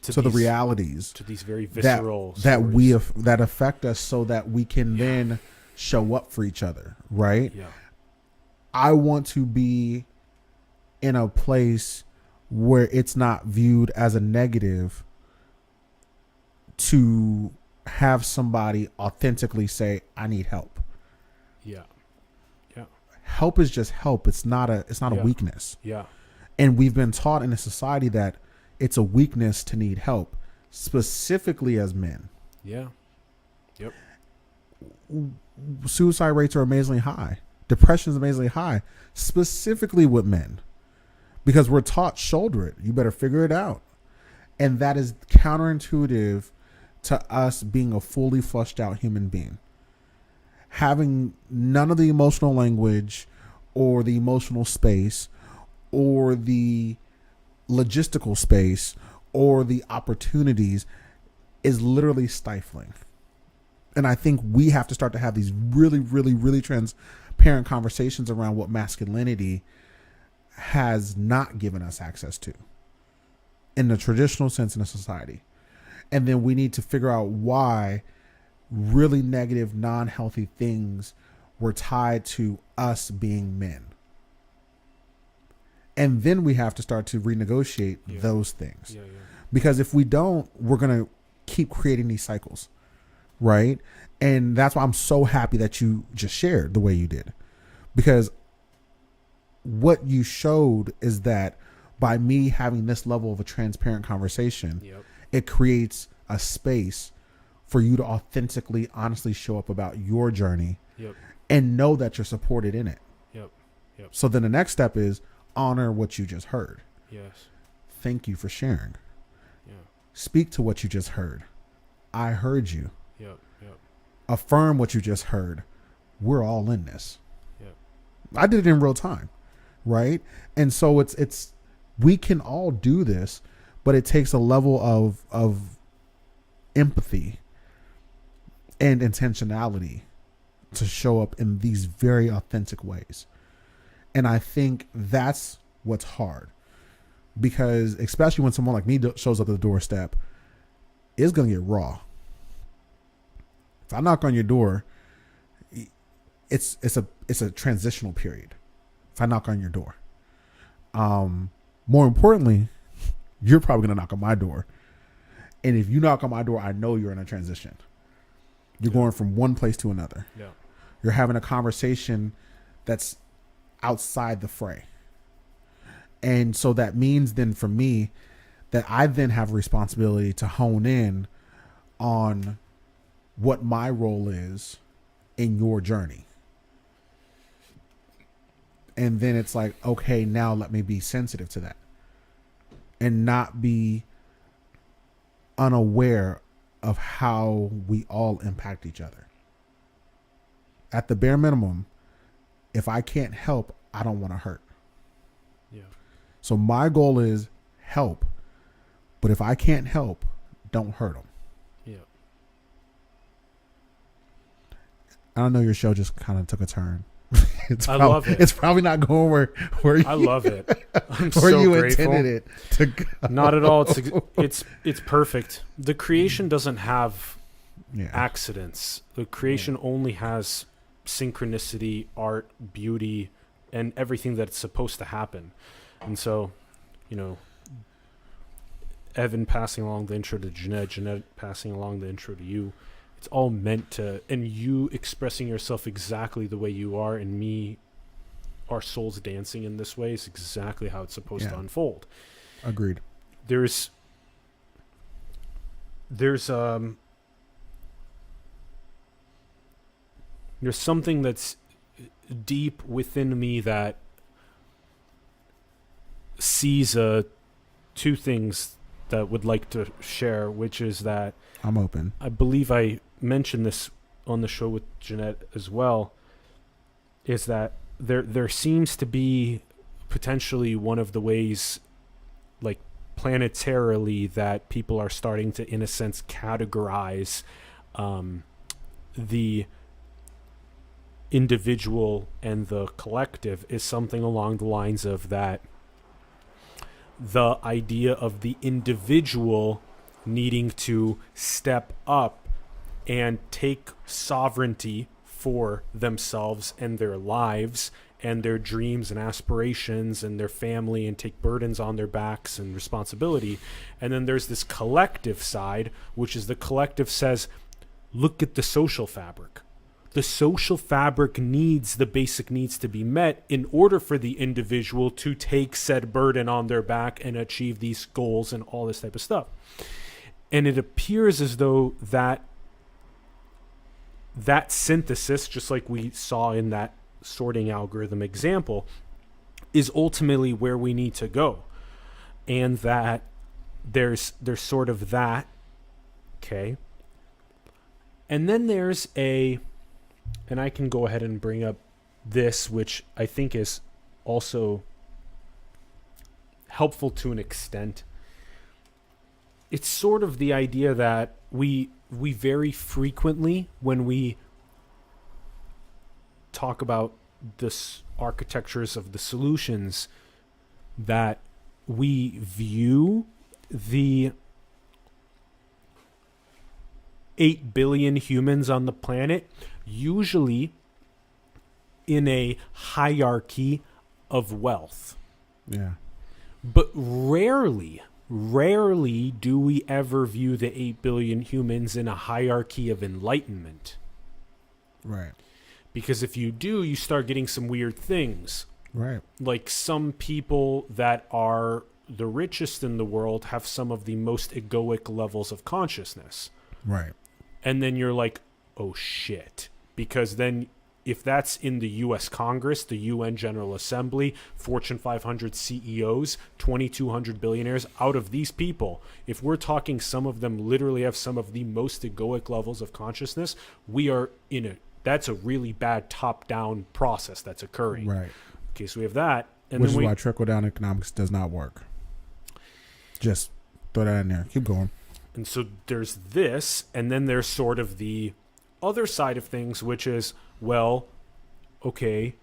to the realities, to these very visceral that affect us, so that we can then show up for each other, right? Yeah. I want to be in a place where it's not viewed as a negative to have somebody authentically say, I need help. Yeah. Yeah. Help is just help. It's not a weakness. Yeah. And we've been taught in a society that it's a weakness to need help, specifically as men. Yeah. Yep. Suicide rates are amazingly high. Depression is amazingly high, specifically with men, because we're taught, shoulder it. You better figure it out. And that is counterintuitive to us being a fully fleshed out human being. Having none of the emotional language or the emotional space or the logistical space or the opportunities is literally stifling. And I think we have to start to have these really, really, really transparent conversations around what masculinity has not given us access to in the traditional sense in a society. And then we need to figure out why really negative, non-healthy things were tied to us being men. And then we have to start to renegotiate those things. Yeah. Because if we don't, we're going to keep creating these cycles. Right. And that's why I'm so happy that you just shared the way you did, because what you showed is that by me having this level of a transparent conversation, it creates a space for you to authentically, honestly show up about your journey and know that you're supported in it. So then the next step is honor what you just heard. Yes. Thank you for sharing. Speak to what you just heard. I heard you. Affirm what you just heard. We're all in this. I did it in real time, right? And so it's we can all do this, but it takes a level of empathy and intentionality to show up in these very authentic ways. And I think that's what's hard, because especially when someone like me shows up at the doorstep, it's going to get raw. If I knock on your door, it's a transitional period. If I knock on your door, more importantly, you're probably going to knock on my door. And if you knock on my door, I know you're in a transition. You're going from one place to another. Yeah. You're having a conversation that's outside the fray. And so that means then for me that I then have a responsibility to hone in on what my role is in your journey. And then it's like, okay, now let me be sensitive to that and not be unaware of how we all impact each other. At the bare minimum, if I can't help, I don't want to hurt. Yeah. So my goal is help, but if I can't help, don't hurt them. Yeah. I know your show just kind of took a turn. I love it. It's probably not going where you, I love it. I'm where so you grateful. intended it to go. Not at all. It's perfect. The creation doesn't have accidents. The creation only has synchronicity, art, beauty, and everything that's supposed to happen. And so, Evan passing along the intro to Jeanette passing along the intro to you, it's all meant to, and you expressing yourself exactly the way you are, and me, our souls dancing in this way is exactly how it's supposed to unfold. Agreed. There's something that's deep within me that sees two things that would like to share, which is that I'm open. I believe I mentioned this on the show with Jeanette as well, is that there seems to be potentially one of the ways, like planetarily, that people are starting to, in a sense, categorize the individual and the collective is something along the lines of that the idea of the individual needing to step up and take sovereignty for themselves and their lives and their dreams and aspirations and their family, and take burdens on their backs and responsibility. And then there's this collective side, which is the collective says, look at the social fabric. The social fabric needs the basic needs to be met in order for the individual to take said burden on their back and achieve these goals and all this type of stuff. And it appears as though that synthesis, just like we saw in that sorting algorithm example, is ultimately where we need to go. And that there's sort of that, okay? And then there's and I can go ahead and bring up this, which I think is also helpful to an extent. It's sort of the idea that we very frequently, when we talk about this architectures of the solutions, that we view the 8 billion humans on the planet usually in a hierarchy of wealth. Yeah. But rarely do we ever view the 8 billion humans in a hierarchy of enlightenment. Right. Because if you do, you start getting some weird things. Right. Like some people that are the richest in the world have some of the most egoic levels of consciousness. Right. And then you're like, oh shit. Because then if that's in the U.S. Congress, the UN General Assembly, Fortune 500 CEOs, 2,200 billionaires, out of these people, if we're talking some of them literally have some of the most egoic levels of consciousness, we are that's a really bad top-down process that's occurring. Right. Okay, so we have that. And Which then is why trickle-down economics does not work. Just throw that in there. Keep going. And so there's this, and then there's sort of the other side of things, which is, well, okay,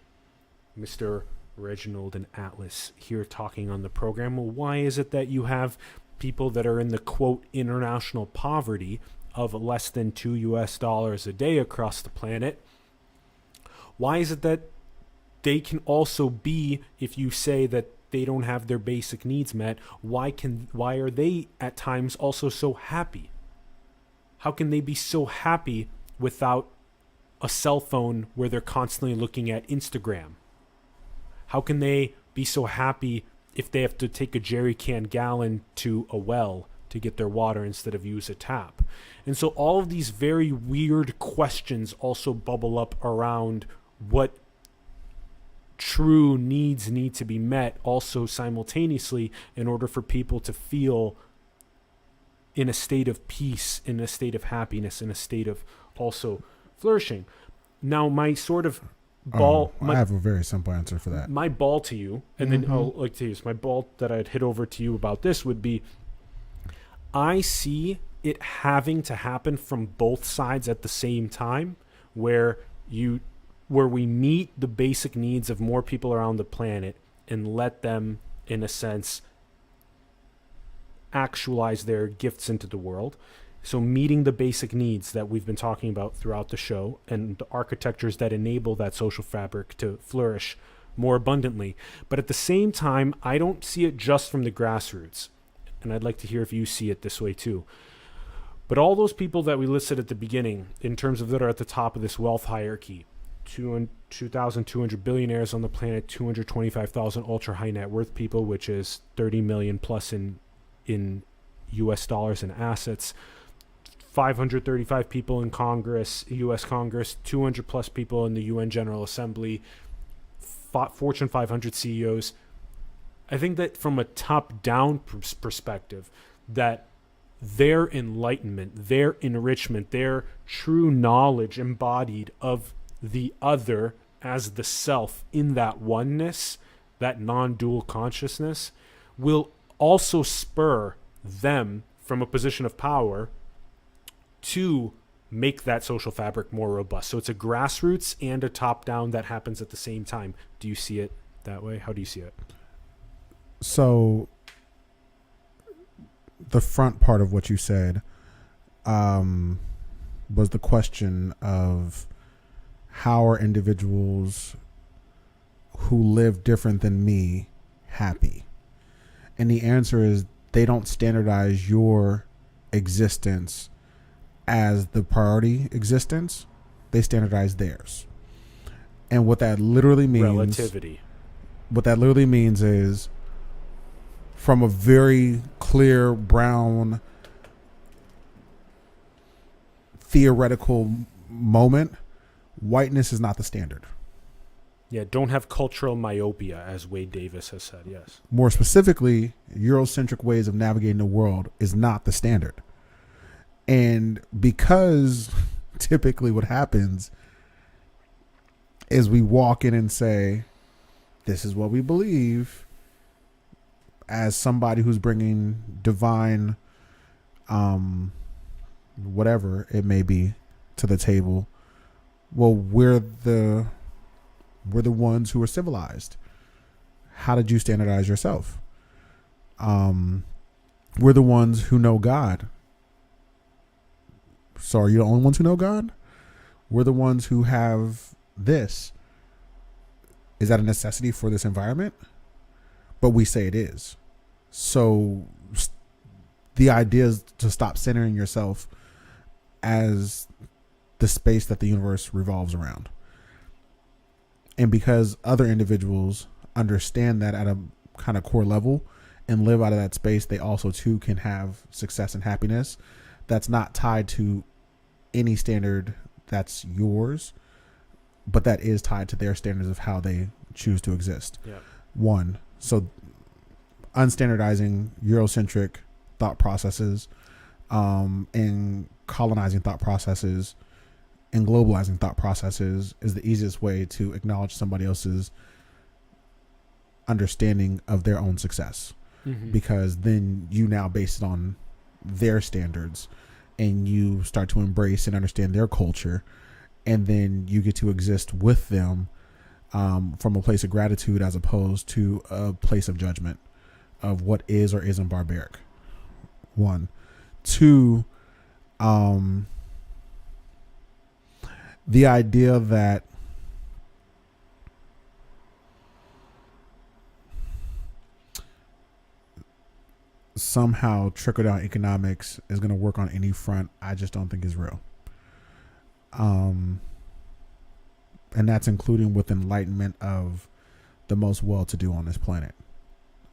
Mr. Reginald and Atlas here talking on the program. Well, why is it that you have people that are in the quote international poverty of less than $2 a day across the planet? Why is it that they can also be, if you say that they don't have their basic needs met, why are they at times also so happy? How can they be so happy without a cell phone where they're constantly looking at Instagram? How can they be so happy if they have to take a jerry can gallon to a well to get their water instead of use a tap? And so all of these very weird questions also bubble up around what true needs need to be met also simultaneously in order for people to feel in a state of peace, in a state of happiness, in a state of also flourishing. Now, my sort of ball... I have a very simple answer for that. My ball to you, and then I'll like to use my ball that I'd hit over to you about this would be, I see it having to happen from both sides at the same time, where we meet the basic needs of more people around the planet and let them, in a sense, actualize their gifts into the world. So meeting the basic needs that we've been talking about throughout the show and the architectures that enable that social fabric to flourish more abundantly. But at the same time, I don't see it just from the grassroots. And I'd like to hear if you see it this way too. But all those people that we listed at the beginning, in terms of that are at the top of this wealth hierarchy, 2,200 billionaires on the planet, 225,000 ultra high net worth people, which is 30 million plus in US dollars and assets, 535 people in Congress, US Congress, 200 plus people in the UN General Assembly, Fortune 500 CEOs. I think that from a top-down perspective, that their enlightenment, their enrichment, their true knowledge embodied of the other as the self in that oneness, that non-dual consciousness, will also spur them from a position of power to make that social fabric more robust. So it's a grassroots and a top-down that happens at the same time. Do you see it that way? How do you see it? So the front part of what you said was the question of how are individuals who live different than me happy? And the answer is they don't standardize your existence as the priority existence. They standardize theirs. And what that literally means... Relativity. What that literally means is, from a very clear, brown, theoretical moment, whiteness is not the standard. Yeah, don't have cultural myopia, as Wade Davis has said, yes. More specifically, Eurocentric ways of navigating the world is not the standard. And because typically what happens is we walk in and say, this is what we believe, as somebody who's bringing divine, whatever it may be, to the table. Well, we're the ones who are civilized. How did you standardize yourself? We're the ones who know God. So are you the only ones who know God? We're the ones who have this. Is that a necessity for this environment? But we say it is. So the idea is to stop centering yourself as the space that the universe revolves around. And because other individuals understand that at a kind of core level and live out of that space, they also too can have success and happiness that's not tied to any standard that's yours, but that is tied to their standards of how they choose to exist. Yeah. One, so unstandardizing Eurocentric thought processes, and colonizing thought processes and globalizing thought processes is the easiest way to acknowledge somebody else's understanding of their own success. Mm-hmm. Because then you now base it on their standards and you start to embrace and understand their culture, and then you get to exist with them from a place of gratitude as opposed to a place of judgment of what is or isn't barbaric. 1, 2, the idea that somehow trickle-down economics is going to work on any front, I just don't think is real. And that's including with enlightenment of the most well-to-do on this planet.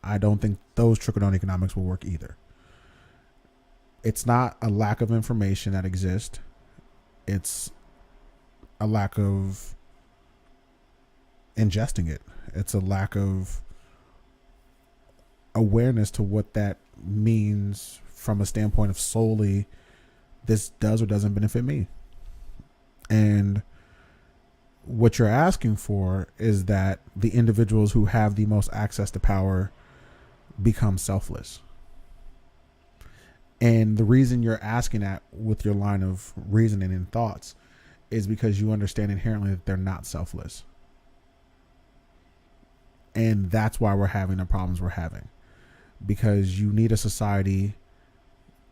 I don't think those trickle-down economics will work either. It's not a lack of information that exists. It's a lack of ingesting it. It's a lack of awareness to what that means from a standpoint of solely this does or doesn't benefit me. And what you're asking for is that the individuals who have the most access to power become selfless. And the reason you're asking that with your line of reasoning and thoughts is because you understand inherently that they're not selfless. And that's why we're having the problems we're having. Because you need a society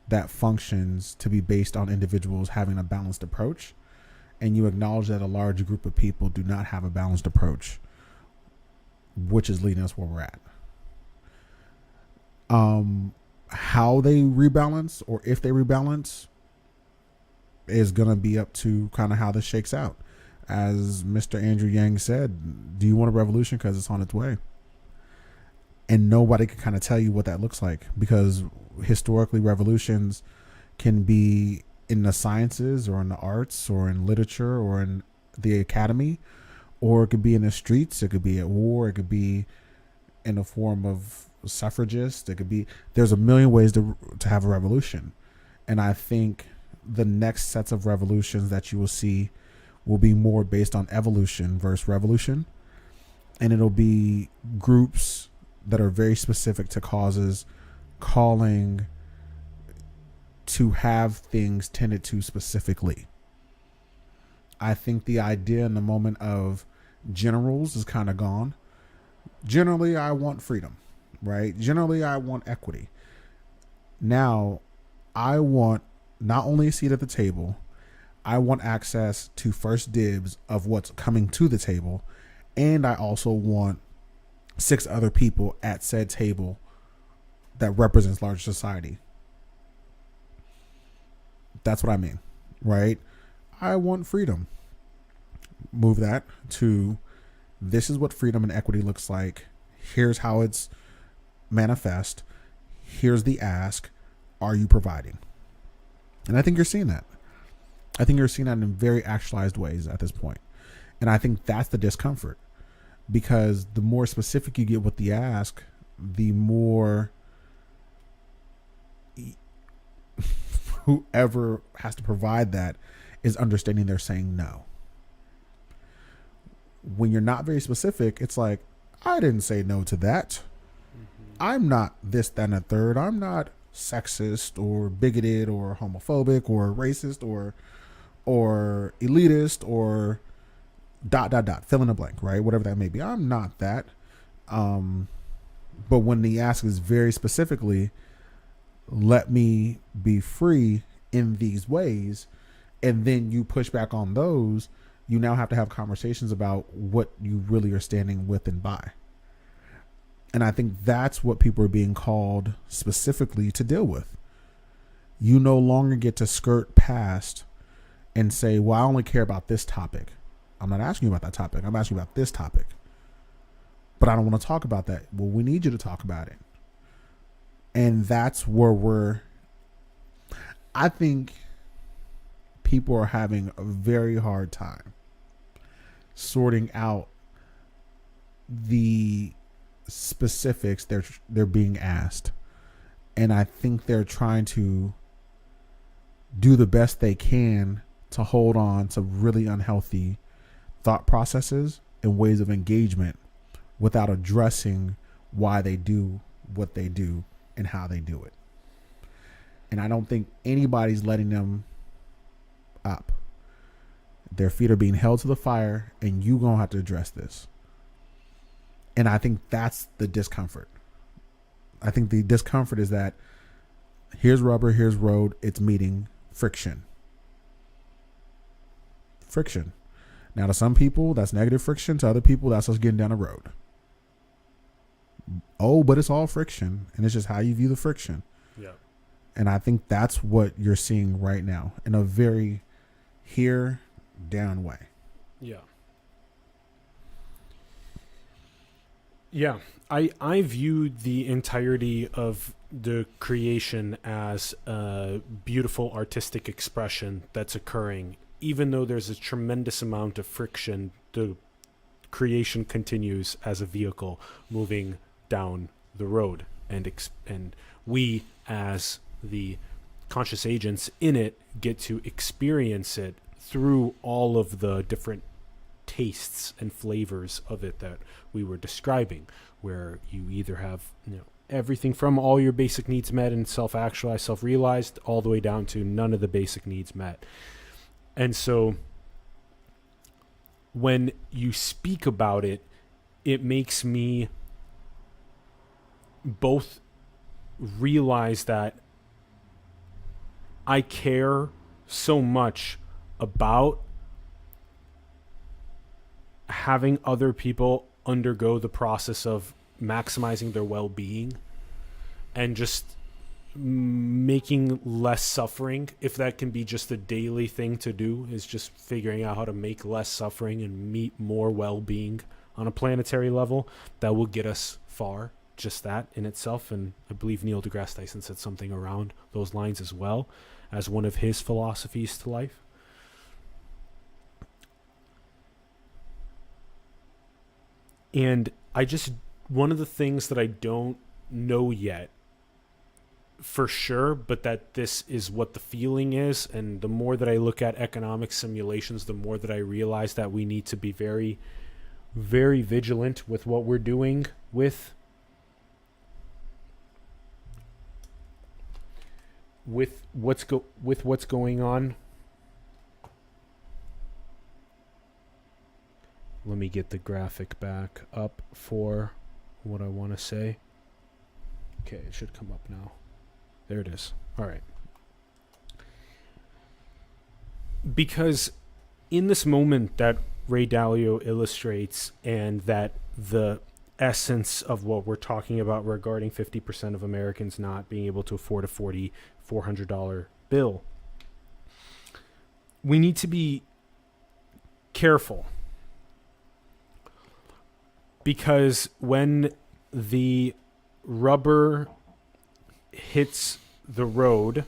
that functions to be based on individuals having a balanced approach. And you acknowledge that a large group of people do not have a balanced approach, which is leading us where we're at. How they rebalance or if they rebalance is going to be up to kind of how this shakes out. As Mr. Andrew Yang said, do you want a revolution? Because it's on its way. And nobody can kind of tell you what that looks like, because historically revolutions can be in the sciences or in the arts or in literature or in the academy, or it could be in the streets. It could be at war. It could be in the form of suffragists. It could be, there's a million ways to have a revolution. And I think the next sets of revolutions that you will see will be more based on evolution versus revolution. And it'll be groups that are very specific to causes calling to have things tended to specifically. I think the idea in the moment of generals is kind of gone. Generally, I want freedom, right? Generally, I want equity. Now, I want not only a seat at the table, I want access to first dibs of what's coming to the table, and I also want 6 other people at said table that represents large society. That's what I mean, right? I want freedom. Move that to, this is what freedom and equity looks like. Here's how it's manifest. Here's the ask. Are you providing? And I think you're seeing that. I think you're seeing that in very actualized ways at this point. And I think that's the discomfort, because the more specific you get with the ask, the more whoever has to provide that is understanding they're saying no. When you're not very specific, it's like, I didn't say no to that. Mm-hmm. I'm not this, that, and a third. I'm not sexist or bigoted or homophobic or racist or elitist or ... fill in the blank, right? Whatever that may be. I'm not that. But when the ask is very specifically, let me be free in these ways, and then you push back on those, you now have to have conversations about what you really are standing with and by. And I think that's what people are being called specifically to deal with. You no longer get to skirt past and say, well, I only care about this topic. I'm not asking you about that topic. I'm asking you about this topic. But I don't want to talk about that. Well, we need you to talk about it. And that's where I think people are having a very hard time sorting out the specifics they're being asked. And I think they're trying to do the best they can to hold on to really unhealthy thought processes and ways of engagement without addressing why they do what they do and how they do it. And I don't think anybody's letting them up. Their feet are being held to the fire, and you're going to have to address this. And I think that's the discomfort. I think the discomfort is that here's rubber, here's road, it's meeting friction. Friction. Now, to some people, that's negative friction. To other people, that's us getting down the road. Oh, but it's all friction, and it's just how you view the friction. Yeah. And I think that's what you're seeing right now in a very here, down way. Yeah. Yeah. I view the entirety of the creation as a beautiful artistic expression that's occurring. Even though there's a tremendous amount of friction, the creation continues as a vehicle moving down the road, and we as the conscious agents in it get to experience it through all of the different tastes and flavors of it that we were describing, where you either have everything from all your basic needs met and self-actualized, self-realized, all the way down to none of the basic needs met. And so when you speak about it, it makes me both realize that I care so much about having other people undergo the process of maximizing their well-being and just making less suffering, if that can be just a daily thing to do, is just figuring out how to make less suffering and meet more well-being on a planetary level. That will get us far, just that in itself. And I believe Neil deGrasse Tyson said something around those lines as well as one of his philosophies to life. And one of the things that I don't know yet for sure, but that this is what the feeling is, and the more that I look at economic simulations, the more that I realize that we need to be very, very vigilant with what we're doing with what's going on. Let me get the graphic back up for what I want to say. Okay, it should come up now. There it is. All right. Because in this moment that Ray Dalio illustrates, and that the essence of what we're talking about regarding 50% of Americans not being able to afford a $400 bill, we need to be careful. Because when the rubber hits the road,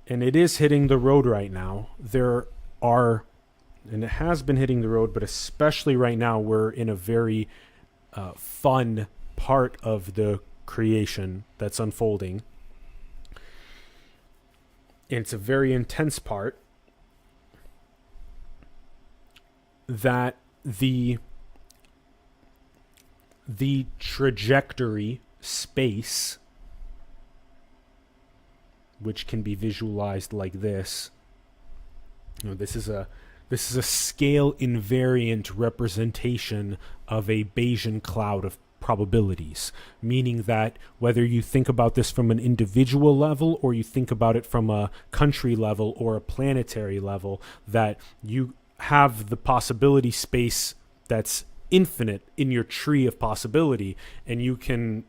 and it is hitting the road right now, and it has been hitting the road, but especially right now, we're in a very fun part of the creation that's unfolding. And it's a very intense part. That the trajectory space, which can be visualized like this, this is a scale invariant representation of a Bayesian cloud of probabilities, meaning that whether you think about this from an individual level or you think about it from a country level or a planetary level, that you have the possibility space that's infinite in your tree of possibility, and you can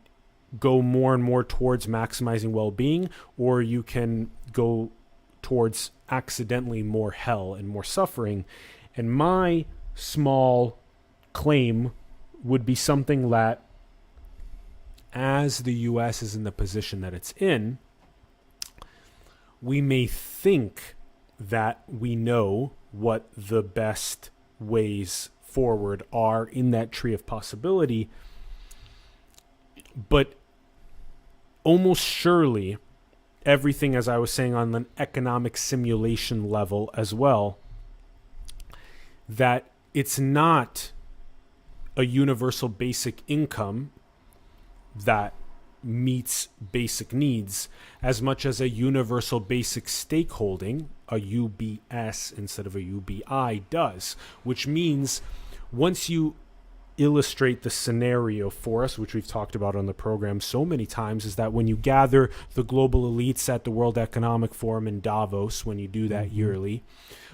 go more and more towards maximizing well-being, or you can go towards accidentally more hell and more suffering. And my small claim would be something that, as the US is in the position that it's in, we may think that we know what the best ways forward are in that tree of possibility, but almost surely everything, as I was saying, on an economic simulation level as well, that it's not a universal basic income that meets basic needs as much as a universal basic stakeholding, a UBS instead of a UBI, does, which means once you illustrate the scenario for us, which we've talked about on the program so many times, is that when you gather the global elites at the World Economic Forum in Davos, when you do that yearly,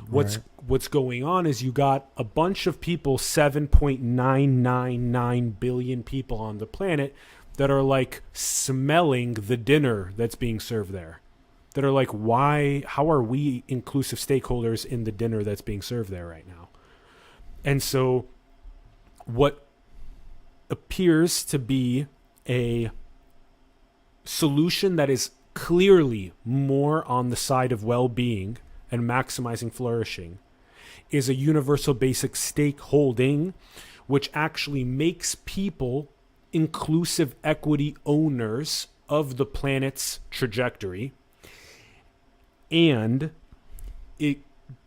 what's going on is you got a bunch of people, 7.999 billion people on the planet, that are like smelling the dinner that's being served there. That are like, how are we inclusive stakeholders in the dinner that's being served there right now? And so what appears to be a solution that is clearly more on the side of well-being and maximizing flourishing is a universal basic stakeholding, which actually makes people inclusive equity owners of the planet's trajectory, and it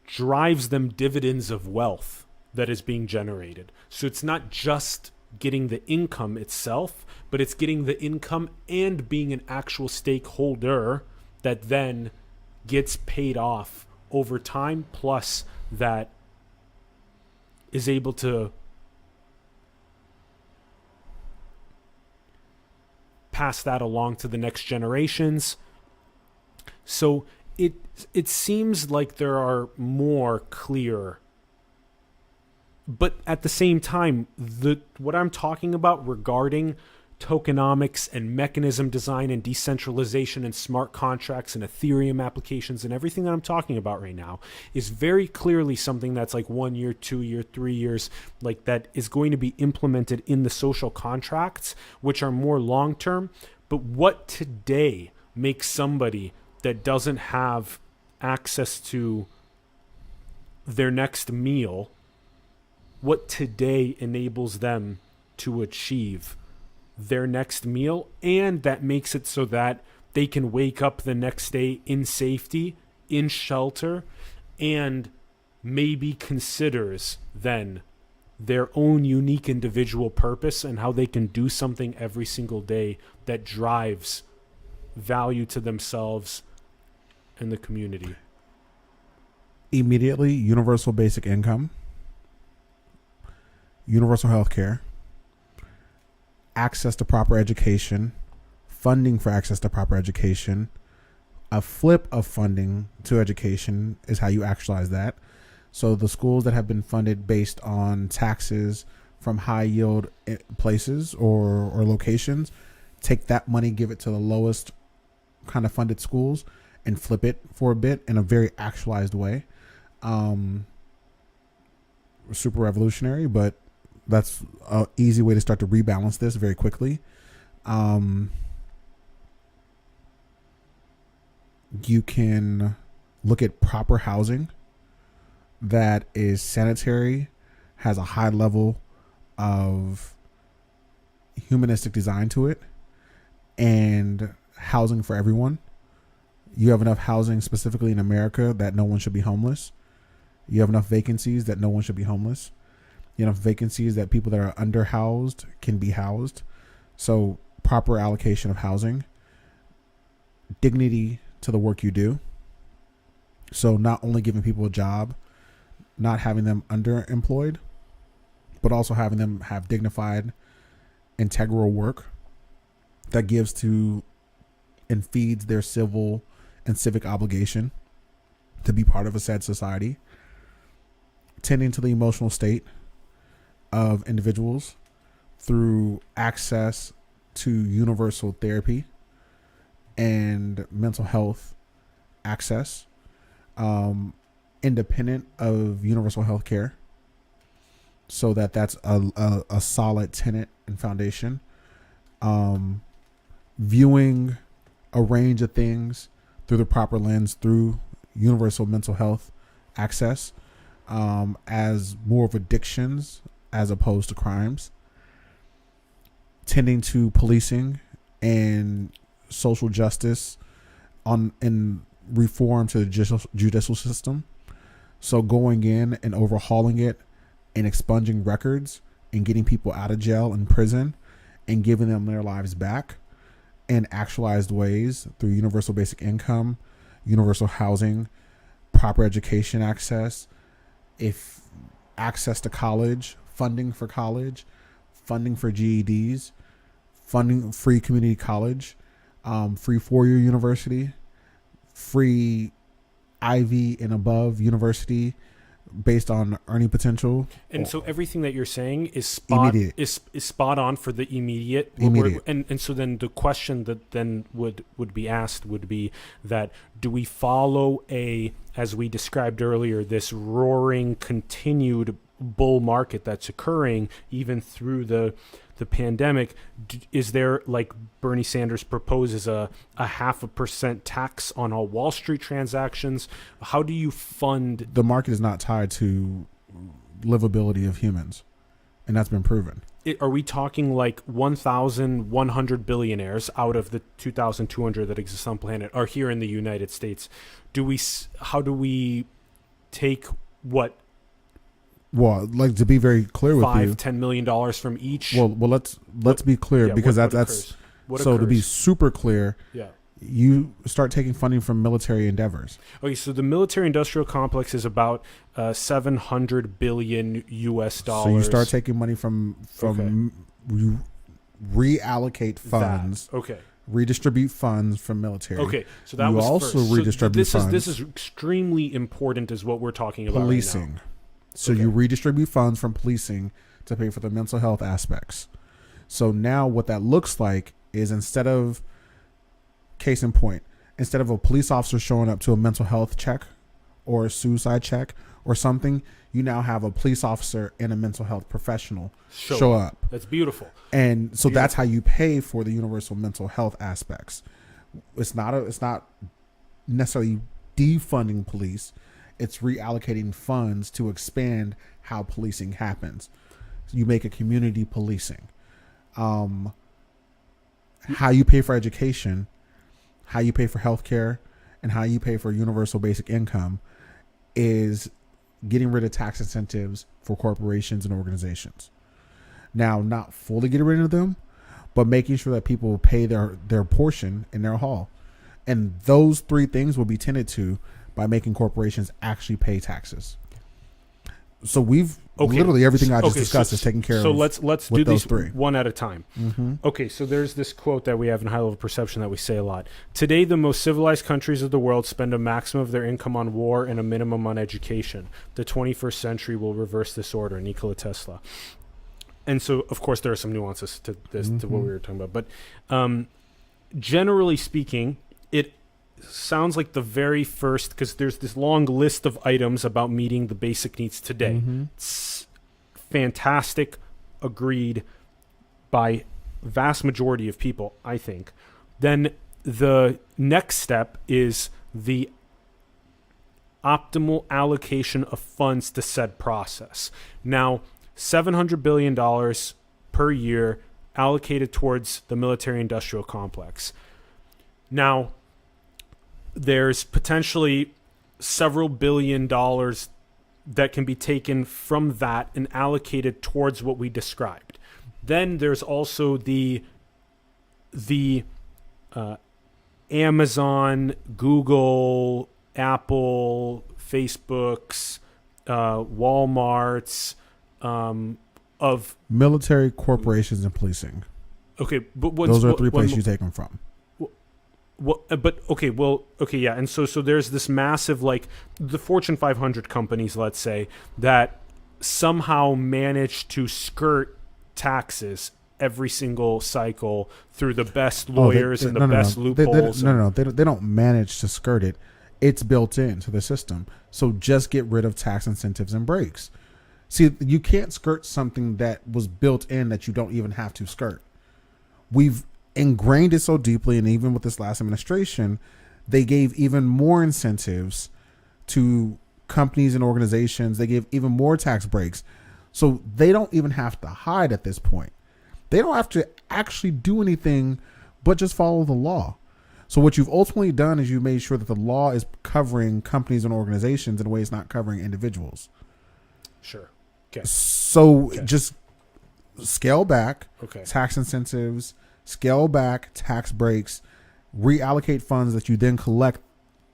drives them dividends of wealth that is being generated. So it's not just getting the income itself, but it's getting the income and being an actual stakeholder that then gets paid off over time, plus that is able to pass that along to the next generations. So it seems like there are more clear, but at the same time, what I'm talking about regarding tokenomics and mechanism design and decentralization and smart contracts and Ethereum applications and everything that I'm talking about right now is very clearly something that's like 1 year, 2 year, 3 years, like that is going to be implemented in the social contracts, which are more long term. But what today makes somebody that doesn't have access to their next meal, what today enables them to achieve their next meal, and that makes it so that they can wake up the next day in safety, in shelter, and maybe considers then their own unique individual purpose and how they can do something every single day that drives value to themselves and the community. Immediately, universal basic income, universal health care, access to proper education, funding for access to proper education. A flip of funding to education is how you actualize that. So the schools that have been funded based on taxes from high yield places or locations, take that money, give it to the lowest kind of funded schools, and flip it for a bit in a very actualized way. Super revolutionary, but that's an easy way to start to rebalance this very quickly. You can look at proper housing that is sanitary, has a high level of humanistic design to it, and housing for everyone. You have enough housing specifically in America that no one should be homeless. You have enough vacancies that no one should be homeless. You have enough vacancies that people that are underhoused can be housed. So proper allocation of housing, dignity to the work you do. So not only giving people a job, not having them underemployed, but also having them have dignified, integral work that gives to and feeds their civil and civic obligation to be part of a said society. Tending to the emotional state of individuals through access to universal therapy and mental health access, independent of universal health care, so that's a solid tenet and foundation. Viewing a range of things through the proper lens, through universal mental health access, as more of addictions as opposed to crimes. Tending to policing and social justice in reform to the judicial system. So going in and overhauling it and expunging records and getting people out of jail and prison and giving them their lives back in actualized ways through universal basic income, universal housing, proper education access, if access to college, funding for college, funding for GEDs, funding free community college, free 4-year university, free Ivy and above university based on earning potential. And so everything that you're saying is spot on for the immediate. And so then the question that then would be asked would be that, do we follow as we described earlier, this roaring continued bull market that's occurring even through the pandemic? Is there, like Bernie Sanders proposes, a 0.5% tax on all Wall Street transactions? How do you fund? The market is not tied to livability of humans, and that's been proven. Are we talking like 1,100 billionaires out of the 2,200 that exist on the planet are here in the United States? How do we take what? Well, like, to be very clear with you, $5-10 million from each. Well, let's be clear, because that's so to be super clear. Yeah. You start taking funding from military endeavors. Okay, so the military-industrial complex is about $700 billion US. So you start taking money from you reallocate funds. Redistribute funds from military. Okay, so that was also first. Redistribute funds. This is extremely important, is what we're talking about. Policing. Right now. So you redistribute funds from policing to pay for the mental health aspects. So now what that looks like is, instead of, case in point, instead of a police officer showing up to a mental health check or a suicide check or something, you now have a police officer and a mental health professional show up. That's beautiful. And so that's how you pay for the universal mental health aspects. It's not necessarily defunding police. It's reallocating funds to expand how policing happens. So you make a community policing. How you pay for education, how you pay for healthcare, and how you pay for universal basic income is getting rid of tax incentives for corporations and organizations. Now, not fully getting rid of them, but making sure that people pay their portion in their haul. And those three things will be tended to by making corporations actually pay taxes. So we've literally everything I just discussed is taken care of. So let's do these three one at a time. Mm-hmm. Okay, so there's this quote that we have in High Level Perception that we say a lot. Today, the most civilized countries of the world spend a maximum of their income on war and a minimum on education. The 21st century will reverse this order. Nikola Tesla. And so, of course, there are some nuances to this, to what we were talking about. But generally speaking, it sounds like the very first, because there's this long list of items about meeting the basic needs today. Mm-hmm. It's fantastic, agreed by vast majority of people, I think. Then the next step is the optimal allocation of funds to said process. Now, $700 billion per year allocated towards the military-industrial complex. Now, there's potentially several $billion that can be taken from that and allocated towards what we described. Then there's also the Amazon, Google, Apple, Facebooks, Walmarts, of military, corporations, and policing. Okay, but those are three places you take them from. Yeah, and so there's this massive, like, the Fortune 500 companies, let's say, that somehow manage to skirt taxes every single cycle through the best lawyers and the best loopholes. They don't manage to skirt it. It's built into the system. So just get rid of tax incentives and breaks. See, you can't skirt something that was built in that you don't even have to skirt. We've ingrained it so deeply, and even with this last administration, they gave even more incentives to companies and organizations. They gave even more tax breaks. So they don't even have to hide at this point. They don't have to actually do anything but just follow the law. So what you've ultimately done is you made sure that the law is covering companies and organizations in a way it's not covering individuals. Sure. Okay. So just scale back tax incentives, scale back tax breaks, reallocate funds that you then collect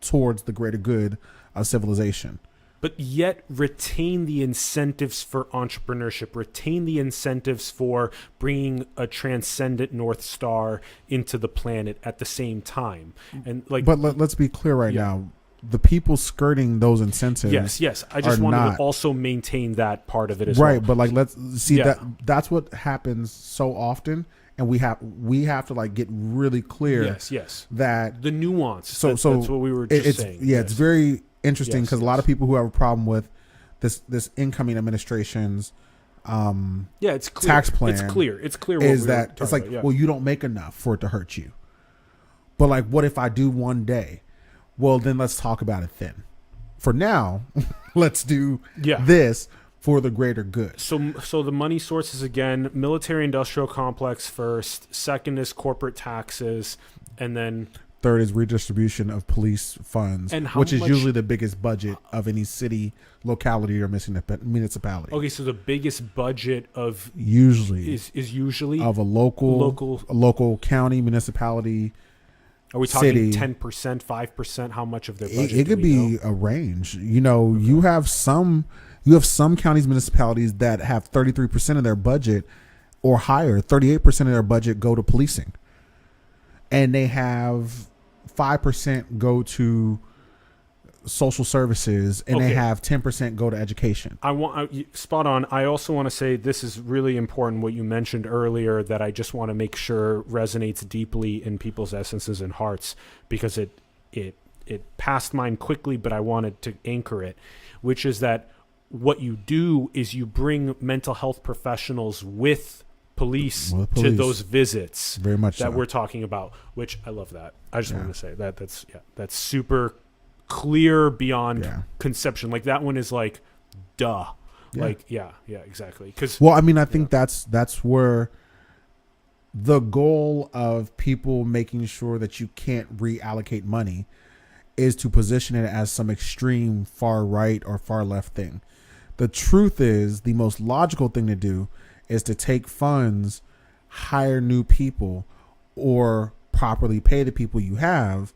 towards the greater good of civilization. But yet retain the incentives for entrepreneurship, retain the incentives for bringing a transcendent North Star into the planet at the same time. And but let's be clear now. The people skirting those incentives. Yes. I just wanted to also maintain that part of it as well. Right, but let's see that's what happens so often. And we have to get really clear. Yes. That the nuance. So that's what we were just saying. Yeah, it's very interesting because a lot of people who have a problem with this incoming administration's it's clear. tax plan. It's clear. Is that it's well, you don't make enough for it to hurt you. But what if I do one day? Well, then let's talk about it then. For now, let's do this for the greater good. So the money sources again, military industrial complex first, second is corporate taxes, and then third is redistribution of police funds, which is usually the biggest budget of any city, locality, or municipality. Okay, so the biggest budget of usually is usually of a local county, municipality. Are we talking 10%, 5%? How much of their budget? It could be a range. You have some counties, municipalities that have 33% of their budget or higher, 38% of their budget go to policing. And they have 5% go to social services, and they have 10% go to education. Spot on. I also want to say this is really important, what you mentioned earlier, that I just want to make sure resonates deeply in people's essences and hearts, because it passed mine quickly, but I wanted to anchor it, which is that what you do is you bring mental health professionals with police to those visits. Very much that so. We're talking about, which I love that. I just want to say that's super clear beyond conception. That one is duh. Yeah. Exactly. I think that's where the goal of people making sure that you can't reallocate money is to position it as some extreme far right or far left thing. The truth is, the most logical thing to do is to take funds, hire new people, or properly pay the people you have,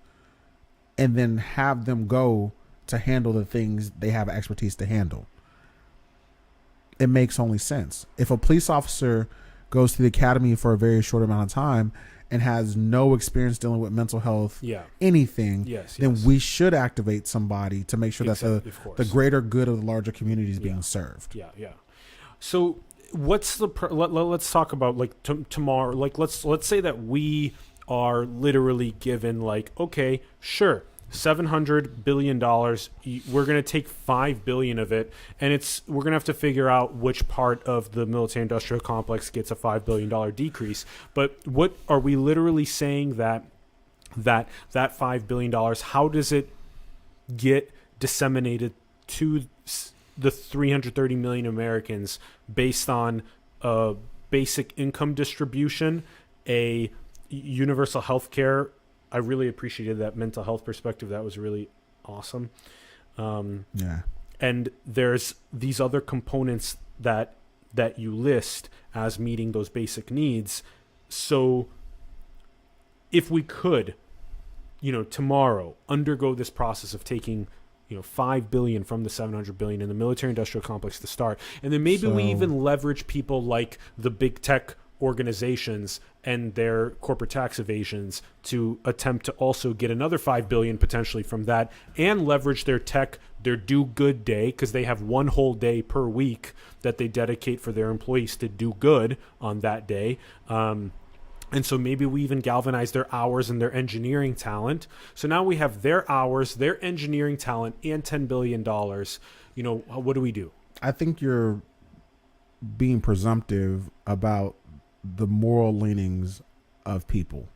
and then have them go to handle the things they have expertise to handle. It makes only sense. If a police officer goes to the academy for a very short amount of time and has no experience dealing with mental health, anything, then we should activate somebody to make sure that the greater good of the larger community is being served. Yeah. So what's let's talk about tomorrow. Let's say that we are literally given okay, sure, $700 billion. We're going to take $5 billion of it, and we're going to have to figure out which part of the military industrial complex gets a $5 billion decrease. But what are we literally saying that $5 billion, how does it get disseminated to the 330 million Americans based on a basic income distribution, a universal health care? I really appreciated that mental health perspective. That was really awesome. And there's these other components that you list as meeting those basic needs. So if we could, tomorrow undergo this process of taking, $5 billion from the $700 billion in the military industrial complex to start, and then maybe we even leverage people like the big tech organizations and their corporate tax evasions to attempt to also get another $5 billion potentially from that, and leverage their do good day, because they have one whole day per week that they dedicate for their employees to do good on that day. And so maybe we even galvanize their hours and their engineering talent. So now we have their hours, their engineering talent, and $10 billion. What do we do? I think you're being presumptive about the moral leanings of people.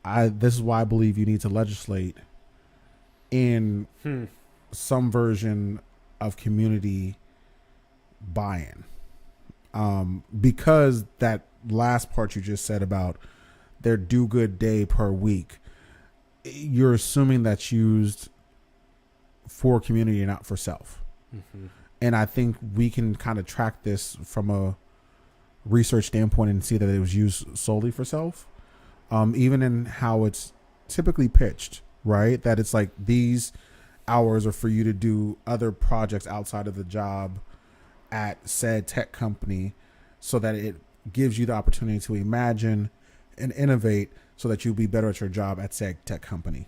This is why I believe you need to legislate in some version of community buy-in. Because that last part you just said about their do-good day per week, you're assuming that's used for community and not for self. And I think we can kind of track this from research standpoint and see that it was used solely for self. Even in how it's typically pitched, right? That it's like these hours are for you to do other projects outside of the job at said tech company, so that it gives you the opportunity to imagine and innovate so that you'll be better at your job at said tech company.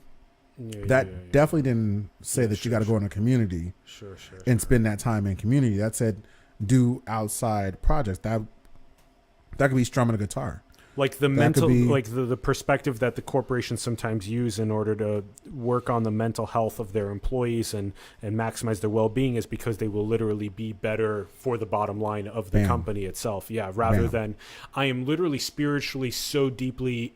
Definitely didn't say that you got to go in a community and spend that time in community. That said, do outside projects. That could be strumming a guitar. Like the mental, like the perspective that the corporations sometimes use in order to work on the mental health of their employees and maximize their well-being is because they will literally be better for the bottom line of the company itself. Yeah. Rather than I am literally spiritually so deeply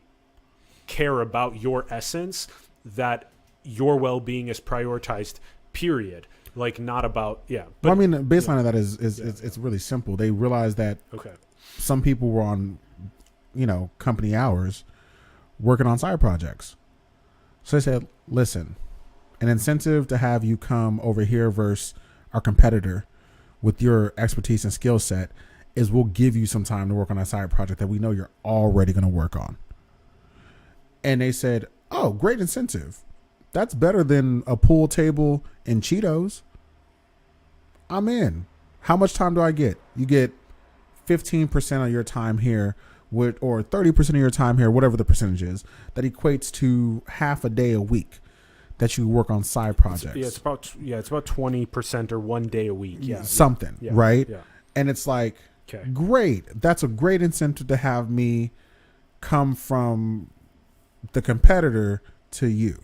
care about your essence that your well-being is prioritized, period. Like not about, But, well, I mean, the baseline of that is it's really simple. They realized that some people were on, company hours working on side projects. So they said, listen, an incentive to have you come over here versus our competitor with your expertise and skill set is we'll give you some time to work on a side project that we know you're already going to work on. And they said, oh, great incentive. That's better than a pool table and Cheetos. I'm in. How much time do I get? You get 15% of your time here or 30% of your time here, whatever the percentage is. That equates to half a day a week that you work on side projects. It's about 20% or 1 day a week. Something, right? Yeah. And it's like, great. That's a great incentive to have me come from the competitor to you,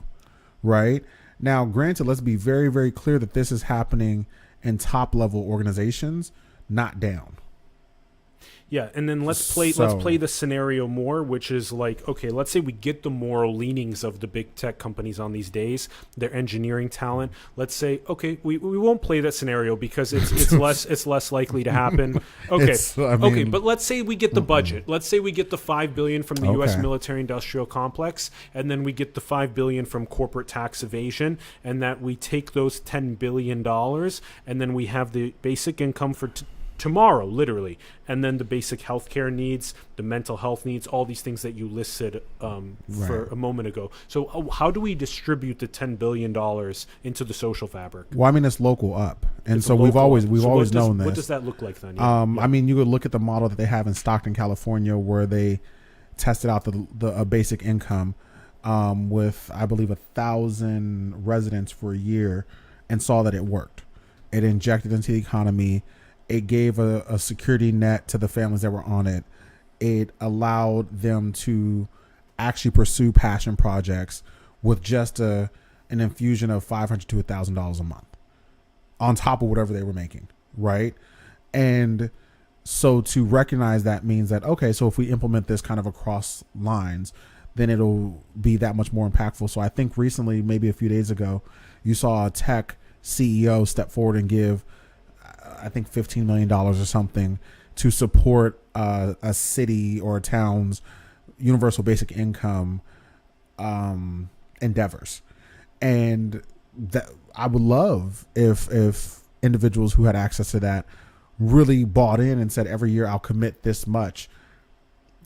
right? Now, granted, let's be very, very clear that this is happening in top level organizations, not down. Yeah, and then let's play the scenario more, which is like, okay, let's say we get the moral leanings of the big tech companies on these days, their engineering talent. Let's say, okay, we won't play that scenario because it's less likely to happen. Okay, but let's say we get the budget. Let's say we get the $5 billion from the U.S. military-industrial complex, and then we get the $5 billion from corporate tax evasion, and that we take those $10 billion, and then we have the basic income for tomorrow, literally, and then the basic healthcare needs, the mental health needs, all these things that you listed for a moment ago. So how do we distribute the $10 billion into the social fabric? Well, I mean, it's local up. And so we've always known this. What does that look like then? I mean, you could look at the model that they have in Stockton, California, where they tested out the basic income with, I believe, 1,000 residents for a year and saw that it worked. It injected into the economy. It gave a security net to the families that were on it. It allowed them to actually pursue passion projects with just an infusion of $500 to $1,000 a month on top of whatever they were making, right? And so to recognize that means that, okay, so if we implement this kind of across lines, then it'll be that much more impactful. So I think recently, maybe a few days ago, you saw a tech CEO step forward and give I think $15 million or something to support a city or a town's universal basic income endeavors. And that I would love if individuals who had access to that really bought in and said, every year I'll commit this much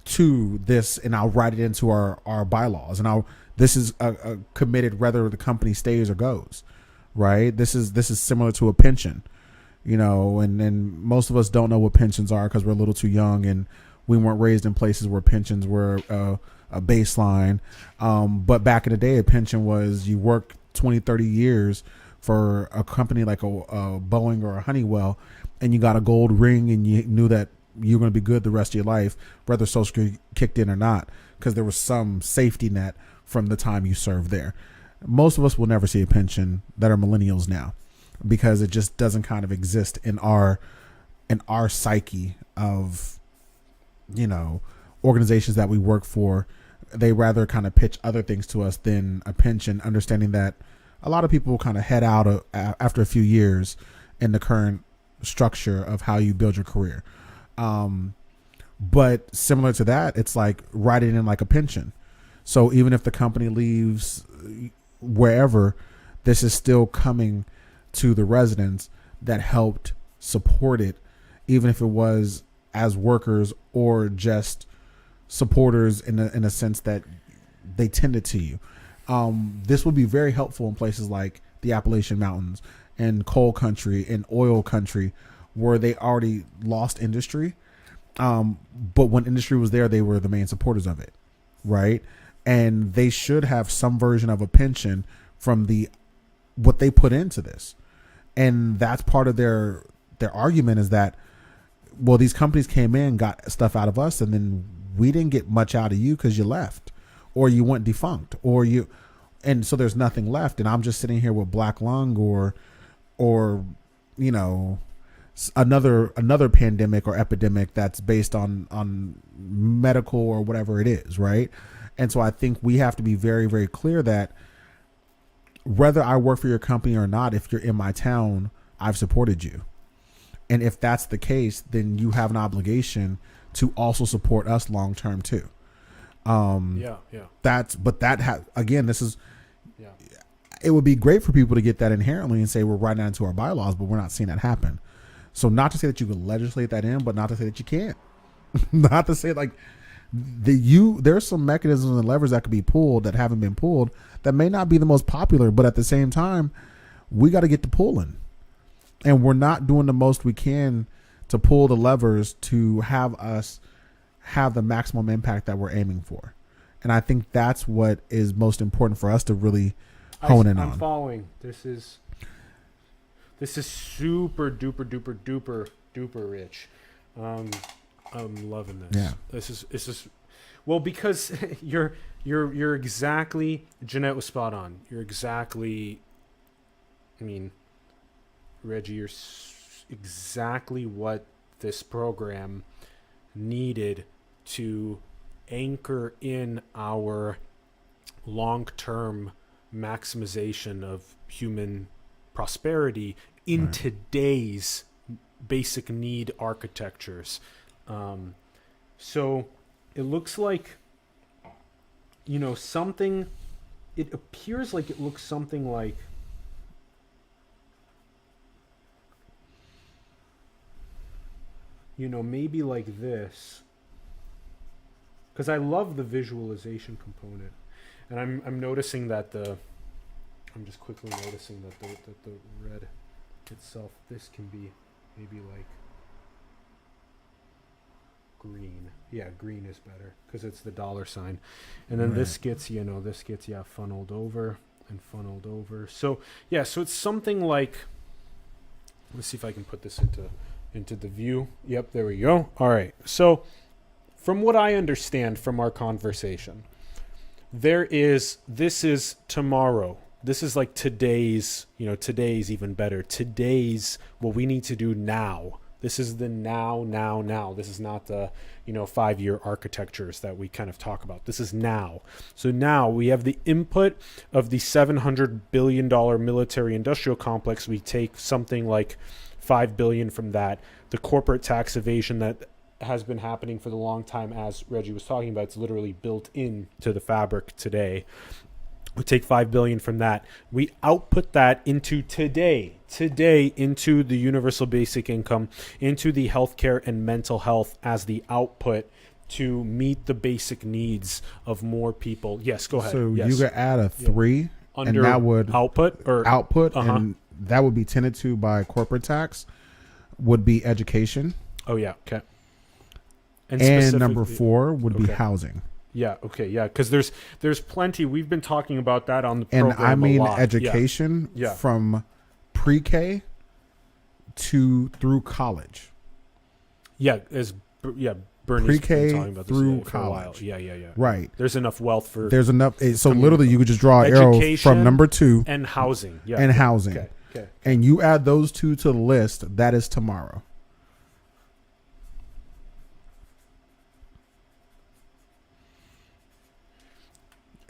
to this and I'll write it into our bylaws. And this is a committed whether the company stays or goes, right? This is similar to a pension. And most of us don't know what pensions are because we're a little too young and we weren't raised in places where pensions were a baseline. But back in the day, a pension was you work 20, 30 years for a company like a Boeing or a Honeywell, and you got a gold ring and you knew that you were going to be good the rest of your life, whether Social Security kicked in or not, because there was some safety net from the time you served there. Most of us will never see a pension that are millennials now, because it just doesn't kind of exist in our psyche of, organizations that we work for. They rather kind of pitch other things to us than a pension, understanding that a lot of people will kind of head out after a few years in the current structure of how you build your career. But similar to that, it's like writing in like a pension. So even if the company leaves wherever, this is still coming to the residents that helped support it, even if it was as workers or just supporters in a sense that they tended to you. This would be very helpful in places like the Appalachian Mountains and coal country and oil country where they already lost industry. But when industry was there, they were the main supporters of it. Right. And they should have some version of a pension from what they put into this. And that's part of their argument is that, well, these companies came in, got stuff out of us, and then we didn't get much out of you because you left or you went defunct and so there's nothing left. And I'm just sitting here with black lung or, you know, another pandemic or epidemic that's based on medical or whatever it is. Right. And so I think we have to be very, very clear that whether I work for your company or not, if you're in my town, I've supported you. And if that's the case, then you have an obligation to also support us long term too. It would be great for people to get that inherently and say we're writing that into our bylaws, but we're not seeing that happen. So not to say that you could legislate that in, but not to say that you can't. Not to say like there's some mechanisms and levers that could be pulled that haven't been pulled that may not be the most popular, but at the same time, we got to get to pulling. And we're not doing the most we can to pull the levers to have us have the maximum impact that we're aiming for. And I think that's what is most important for us to really hone in on. I'm following. This is super duper rich. I'm loving this. Yeah. This is well, because you're exactly, Jeanette was spot on. You're exactly, I mean, Reggie, you're exactly what this program needed to anchor in our long-term maximization of human prosperity in today's basic need architectures. So it looks like, you know, it appears like it looks something like, you know, maybe like this, because I love the visualization component, and I'm noticing that I'm just quickly noticing that the red itself, this can be maybe like green. Yeah, green is better because it's the dollar sign, and then this gets funneled over and funneled over. So yeah, so it's something like, let's see if I can put this into the view. Yep, there we go. All right. So from what I understand from our conversation, this is tomorrow. This is like today's even better. Today's what we need to do now. This is the now. This is not the, 5-year architectures that we kind of talk about. This is now. So now we have the input of the $700 billion military industrial complex. We take something like $5 billion from that. The corporate tax evasion that has been happening for the long time, as Reggie was talking about, it's literally built into the fabric today. We take $5 billion from that. We output that into today into the universal basic income, into the healthcare and mental health as the output to meet the basic needs of more people. Yes, go ahead. So yes. you could add a 3 under and that would output, and that would be tended to by corporate tax, would be education. Oh yeah, okay. And number 4 would be housing. Yeah. Okay. Yeah. Because there's plenty. We've been talking about that on the program. And I mean a lot. education from pre-K through college. Yeah. Bernie's pre-K been talking about through this college. For a while. Yeah. Right. There's enough wealth for. There's enough. So literally, you could just draw an arrow from number 2 and housing. Yeah. And housing. Okay. And you add those 2 to the list. That is tomorrow.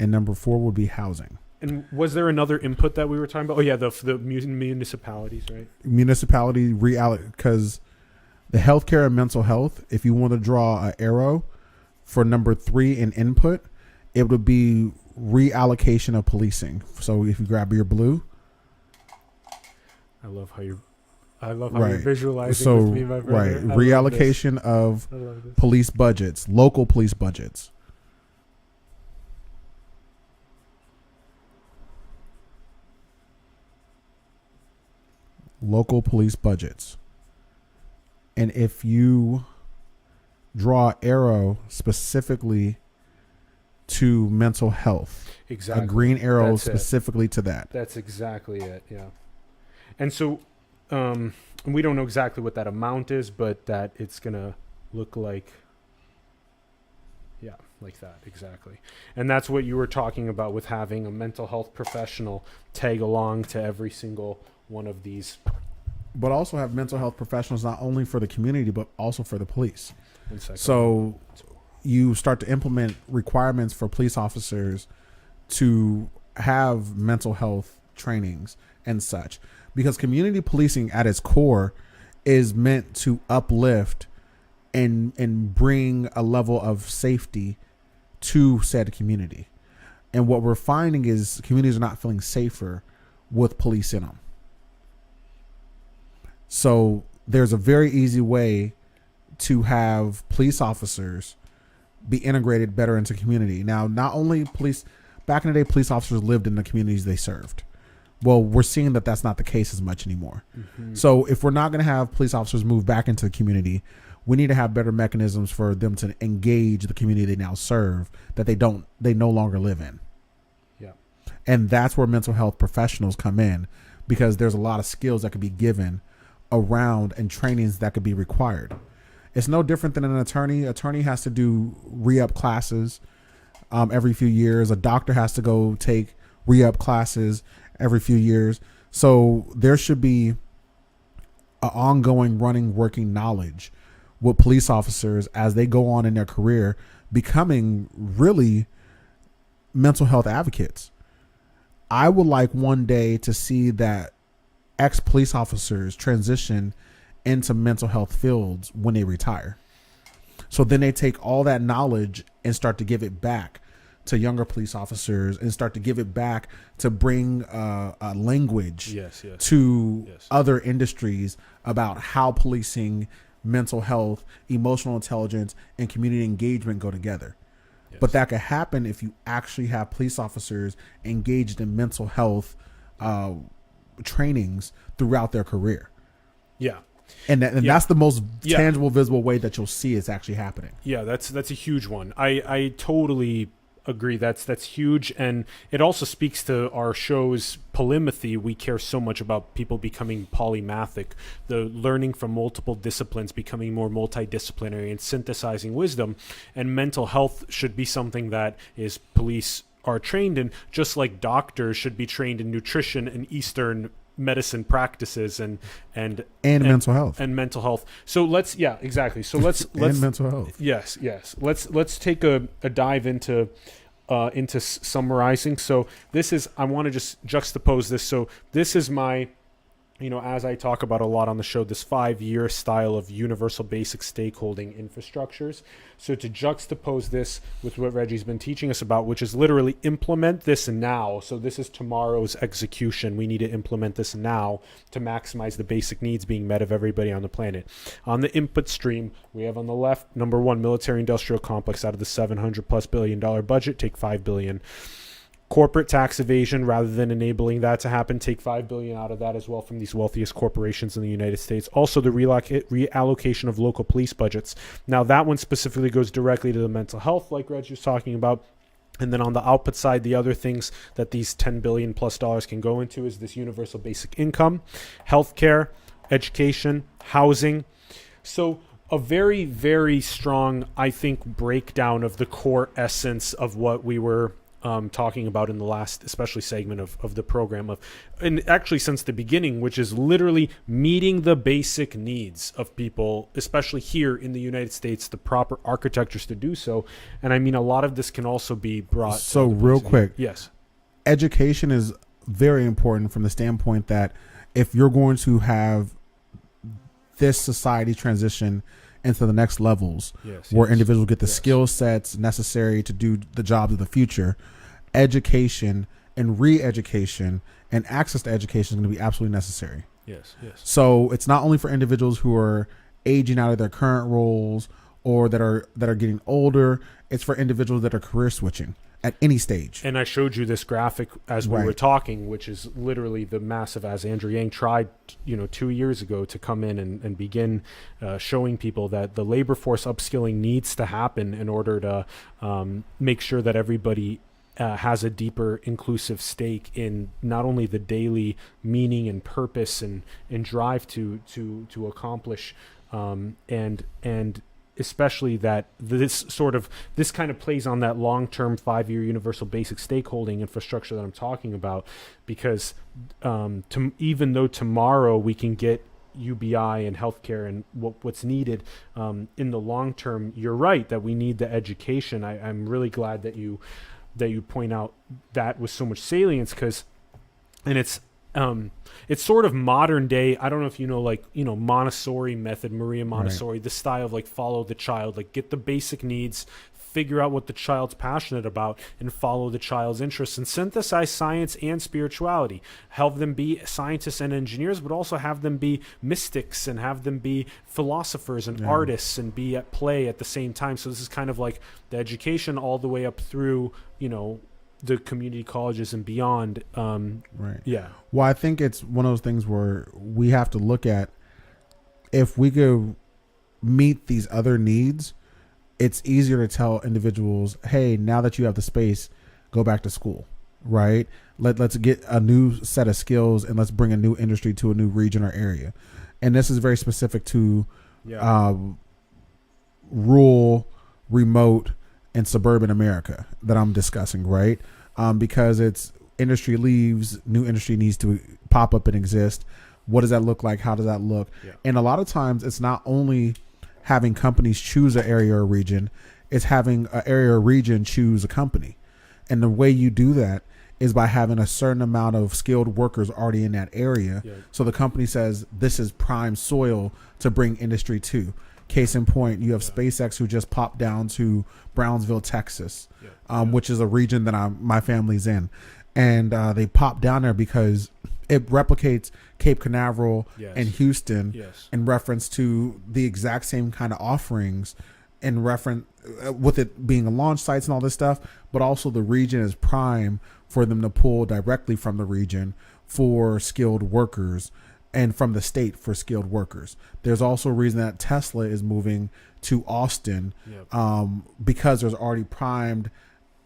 And number 4 would be housing. And was there another input that we were talking about? Oh yeah, the municipalities, right? Municipality reallocate, because the healthcare and mental health. If you want to draw an arrow for number 3 in input, it would be reallocation of policing. So if you grab your blue, I love how you're I love how you're visualizing so, with me, my brother. Right. Reallocation of police budgets, local police budgets. Local police budgets. And if you draw an arrow specifically to mental health, exactly, a green arrow specifically to that. That's exactly it. Yeah. And so, we don't know exactly what that amount is, but that it's gonna look like, yeah, like that exactly. And that's what you were talking about with having a mental health professional tag along to every single one of these. But also have mental health professionals not only for the community but also for the police. So you start to implement requirements for police officers to have mental health trainings and such, because community policing at its core is meant to uplift and bring a level of safety to said community. And what we're finding is communities are not feeling safer with police in them. So there's a very easy way to have police officers be integrated better into community. Now, not only police, back in the day, police officers lived in the communities they served. Well, we're seeing that that's not the case as much anymore. Mm-hmm. So if we're not going to have police officers move back into the community, we need to have better mechanisms for them to engage the community they now serve that they no longer live in. Yeah. And that's where mental health professionals come in, because there's a lot of skills that could be given around and trainings that could be required. It's no different than an attorney. Attorney has to do re-up classes every few years. A doctor has to go take re-up classes every few years. So there should be an ongoing running working knowledge with police officers as they go on in their career, becoming really mental health advocates. I would like one day to see that ex-police officers transition into mental health fields when they retire. So then they take all that knowledge and start to give it back to younger police officers and start to give it back to bring a language to other industries about how policing, mental health, emotional intelligence, and community engagement go together. Yes. But that could happen if you actually have police officers engaged in mental health trainings throughout their career. Yeah. And that's the most tangible, visible way that you'll see it's actually happening. Yeah, that's a huge one. I totally agree. That's huge. And it also speaks to our show's polymathy. We care so much about people becoming polymathic, the learning from multiple disciplines, becoming more multidisciplinary and synthesizing wisdom. And mental health should be something that is police are trained in, just like doctors should be trained in nutrition and Eastern medicine practices and mental health. So let's and mental health. Yes. Let's take a dive into summarizing. So I want to just juxtapose this. So this is my, as I talk about a lot on the show, this 5-year style of universal basic stakeholding infrastructures. So to juxtapose this with what Reggie's been teaching us about, which is literally implement this now. So this is tomorrow's execution. We need to implement this now to maximize the basic needs being met of everybody on the planet. On the input stream, we have on the left, number one, military industrial complex. Out of the $700+ billion budget, take $5 billion. Corporate tax evasion, rather than enabling that to happen, take $5 billion out of that as well from these wealthiest corporations in the United States. Also, the reallocation of local police budgets. Now, that one specifically goes directly to the mental health, like Reg was talking about. And then on the output side, the other things that these $10 billion+ can go into is this universal basic income, healthcare, education, housing. So a very, very strong, I think, breakdown of the core essence of what we were talking about in the last, especially segment of the program, and actually since the beginning, which is literally meeting the basic needs of people, especially here in the United States, the proper architectures to do so. And I mean, a lot of this can also be brought. So real quick. Yes. Education is very important from the standpoint that if you're going to have this society transition into the next levels, where individuals get the skill sets necessary to do the jobs of the future, education and re-education and access to education is going to be absolutely necessary. Yes. So it's not only for individuals who are aging out of their current roles or that are getting older. It's for individuals that are career switching at any stage. And I showed you this graphic as we were talking, which is literally the massive, as Andrew Yang tried, 2 years ago to come in and begin showing people that the labor force upskilling needs to happen in order to make sure that everybody has a deeper inclusive stake in not only the daily meaning and purpose and drive to accomplish and especially that this kind of plays on that long-term 5-year universal basic stakeholding infrastructure that I'm talking about, because even though tomorrow we can get UBI and healthcare and what's needed in the long term, you're right that we need the education. I'm really glad that you point out that with so much salience, it's sort of modern day. I don't know if Montessori method, Maria Montessori, right. The style of follow the child, get the basic needs, figure out what the child's passionate about, and follow the child's interests, and synthesize science and spirituality. Help them be scientists and engineers, but also have them be mystics and have them be philosophers and artists and be at play at the same time. So this is kind of like the education all the way up through, the community colleges and beyond. Right. Yeah. Well, I think it's one of those things where we have to look at if we could meet these other needs, it's easier to tell individuals, hey, now that you have the space, go back to school, right? Let's get a new set of skills and let's bring a new industry to a new region or area. And this is very specific to rural, remote, and suburban America that I'm discussing, right? Because it's industry leaves, new industry needs to pop up and exist. What does that look like? How does that look? Yeah. And a lot of times it's not only having companies choose an area or region, it's having an area or region choose a company. And the way you do that is by having a certain amount of skilled workers already in that area. Yeah. So the company says this is prime soil to bring industry to. Case in point, you have SpaceX who just popped down to Brownsville, Texas, which is a region that my family's in. And they popped down there because it replicates Cape Canaveral and Houston in reference to the exact same kind of offerings in reference with it being a launch sites and all this stuff. But also the region is prime for them to pull directly from the region for skilled workers and from the state for skilled workers. There's also a reason that Tesla is moving to Austin because there's already primed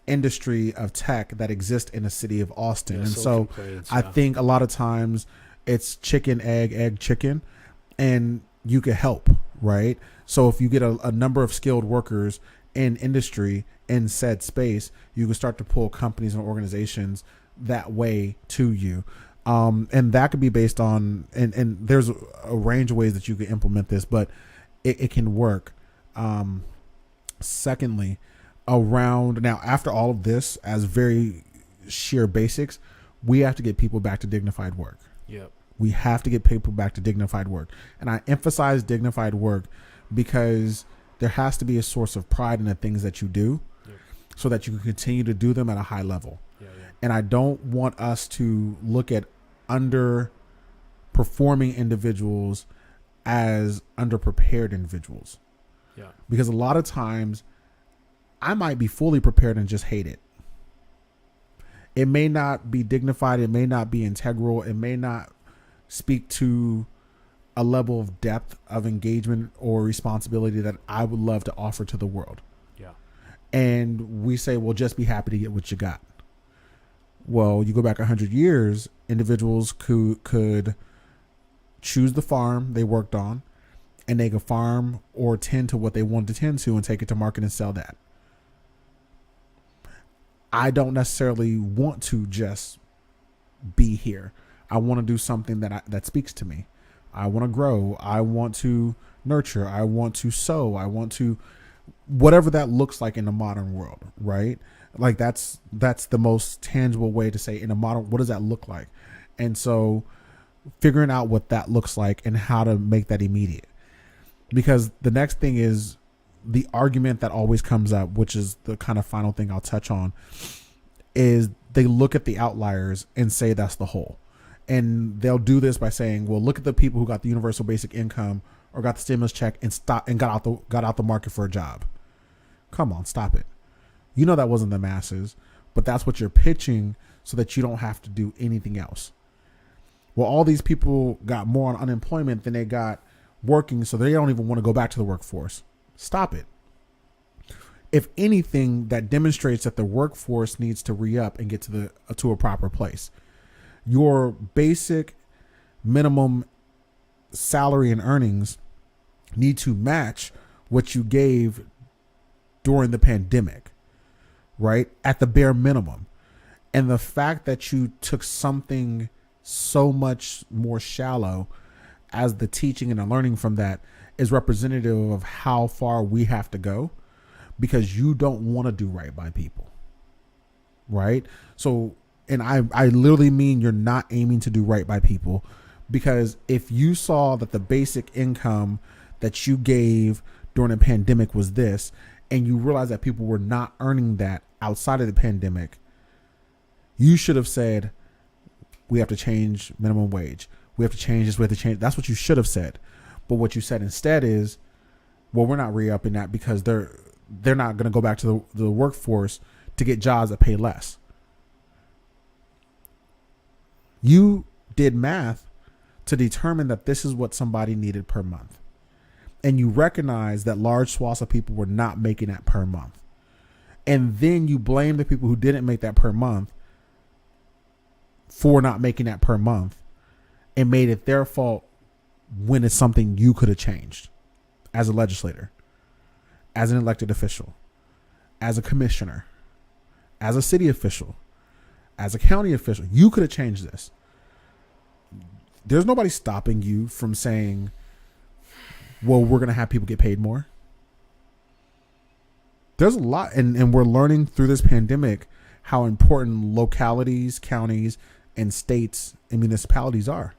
industry of tech that exists in the city of Austin. And so I think a lot of times it's chicken, egg, chicken, and you can help, right? So if you get a number of skilled workers in industry in said space, you can start to pull companies and organizations that way to you. And that could be based on, and there's a range of ways that you can implement this, but it can work. Secondly, now after all of this, as very sheer basics, we have to get people back to dignified work. Yep. We have to get people back to dignified work. And I emphasize dignified work because there has to be a source of pride in the things that you do so that you can continue to do them at a high level. And I don't want us to look at underperforming individuals as underprepared individuals. Yeah. Because a lot of times I might be fully prepared and just hate it. It may not be dignified. It may not be integral. It may not speak to a level of depth of engagement or responsibility that I would love to offer to the world. Yeah. And we say, well, just be happy to get what you got. Well, you go back 100 years, individuals could choose the farm they worked on, and they could farm or tend to what they wanted to tend to and take it to market and sell that. I don't necessarily want to just be here. I want to do something that speaks to me. I want to grow. I want to nurture. I want to sow. I want to, whatever that looks like in the modern world, right? Like that's the most tangible way to say in a modern, what does that look like? And so figuring out what that looks like and how to make that immediate. Because the next thing is the argument that always comes up, which is the kind of final thing I'll touch on, is they look at the outliers and say that's the whole. And they'll do this by saying, well, look at the people who got the universal basic income or got the stimulus check and got out the market for a job. Come on, stop it. You know that wasn't the masses, but that's what you're pitching so that you don't have to do anything else. Well, all these people got more on unemployment than they got working, so they don't even want to go back to the workforce. Stop it. If anything, that demonstrates that the workforce needs to re-up and get to a proper place. Your basic minimum salary and earnings need to match what you gave during the pandemic, right? At the bare minimum. And the fact that you took something so much more shallow as the teaching and the learning from that is representative of how far we have to go, because you don't want to do right by people, right? So, and I literally mean you're not aiming to do right by people, because if you saw that the basic income that you gave during the pandemic was this, and you realize that people were not earning that outside of the pandemic, you should have said, we have to change minimum wage. We have to change this. We have to change. That's what you should have said. But what you said instead is, well, we're not re-upping that because they're not going to go back to the workforce to get jobs that pay less. You did math to determine that this is what somebody needed per month. And you recognize that large swaths of people were not making that per month. And then you blame the people who didn't make that per month for not making that per month and made it their fault when it's something you could have changed as a legislator, as an elected official, as a commissioner, as a city official, as a county official. You could have changed this. There's nobody stopping you from saying, well, we're going to have people get paid more. There's a lot, and we're learning through this pandemic how important localities, counties, and states and municipalities are.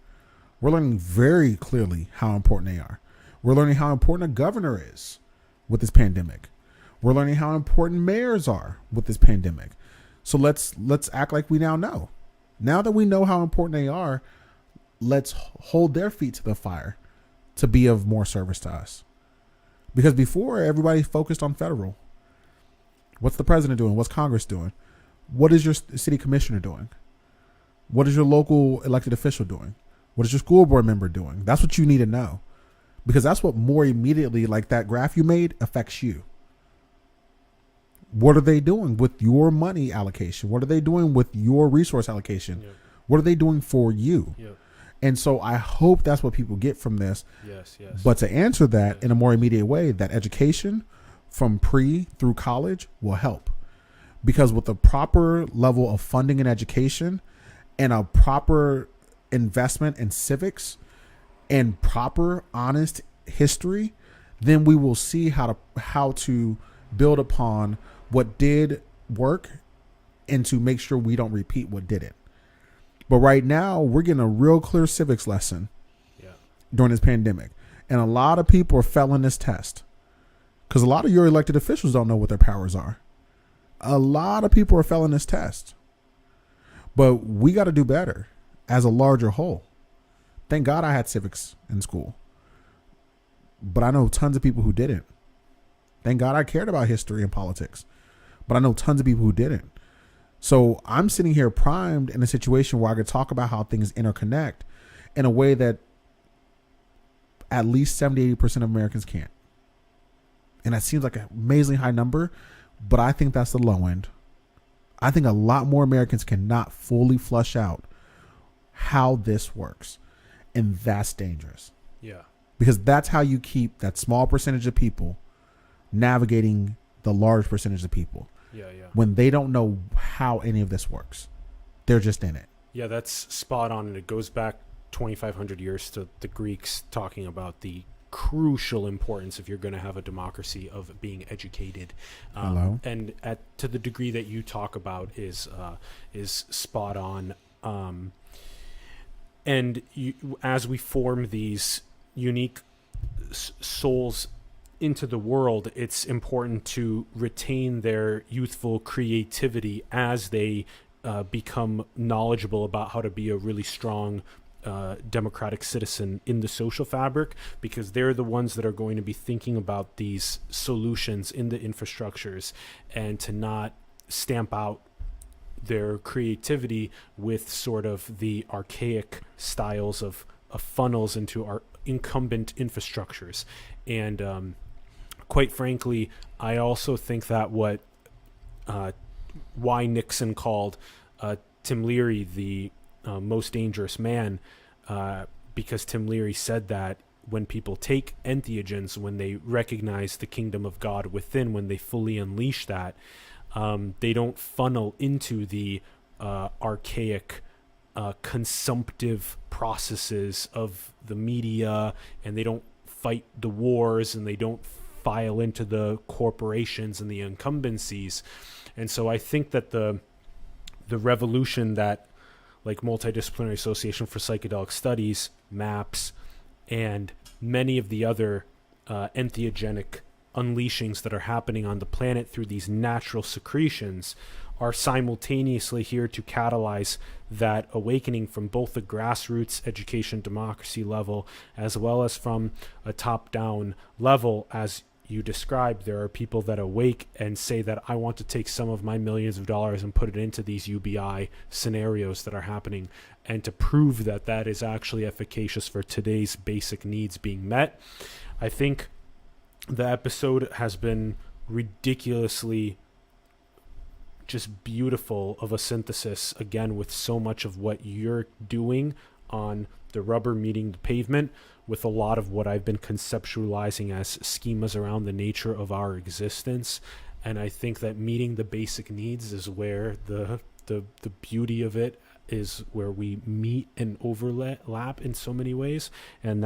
We're learning very clearly how important they are. We're learning how important a governor is with this pandemic. We're learning how important mayors are with this pandemic. So let's act like we now know. Now that we know how important they are, let's hold their feet to the fire to be of more service to us. Because before, everybody focused on federal. What's the president doing? What's Congress doing? What is your city commissioner doing? What is your local elected official doing? What is your school board member doing? That's what you need to know. Because that's what more immediately, like that graph you made, affects you. What are they doing with your money allocation? What are they doing with your resource allocation? Yep. What are they doing for you? Yep. And so I hope that's what people get from this. Yes. But to answer that in a more immediate way, that education from pre through college will help. Because with the proper level of funding and education and a proper investment in civics and proper honest history, then we will see how to build upon what did work and to make sure we don't repeat what didn't. But right now, we're getting a real clear civics lesson during this pandemic. And a lot of people are failing this test because a lot of your elected officials don't know what their powers are. A lot of people are failing this test. But we got to do better as a larger whole. Thank God I had civics in school. But I know tons of people who didn't. Thank God I cared about history and politics. But I know tons of people who didn't. So I'm sitting here primed in a situation where I could talk about how things interconnect in a way that at least 70-80% of Americans can't. And that seems like an amazingly high number, but I think that's the low end. I think a lot more Americans cannot fully flush out how this works. And that's dangerous. Yeah. Because that's how you keep that small percentage of people navigating the large percentage of people. Yeah. When they don't know how any of this works. They're just in it. Yeah, that's spot on. And it goes back 2,500 years to the Greeks talking about the crucial importance, if you're going to have a democracy, of being educated. And to the degree that you talk about is spot on. And as we form these unique souls into the world, it's important to retain their youthful creativity as they become knowledgeable about how to be a really strong democratic citizen in the social fabric, because they're the ones that are going to be thinking about these solutions in the infrastructures, and to not stamp out their creativity with sort of the archaic styles of funnels into our incumbent infrastructures. And quite frankly, I also think that why Nixon called Tim Leary the most dangerous man, because Tim Leary said that when people take entheogens, when they recognize the kingdom of God within, when they fully unleash that, they don't funnel into the archaic consumptive processes of the media, and they don't fight the wars, and they don't file into the corporations and the incumbencies. And so I think that the revolution that, like, Multidisciplinary Association for Psychedelic Studies, MAPS, and many of the other entheogenic unleashings that are happening on the planet through these natural secretions are simultaneously here to catalyze that awakening from both the grassroots education democracy level as well as from a top-down level. As you described, there are people that awake and say that I want to take some of my millions of dollars and put it into these UBI scenarios that are happening, and to prove that that is actually efficacious for today's basic needs being met. I think the episode has been ridiculously just beautiful of a synthesis, again, with so much of what you're doing on the rubber meeting the pavement, with a lot of what I've been conceptualizing as schemas around the nature of our existence. And I think that meeting the basic needs is where the beauty of it is, where we meet and overlap in so many ways, and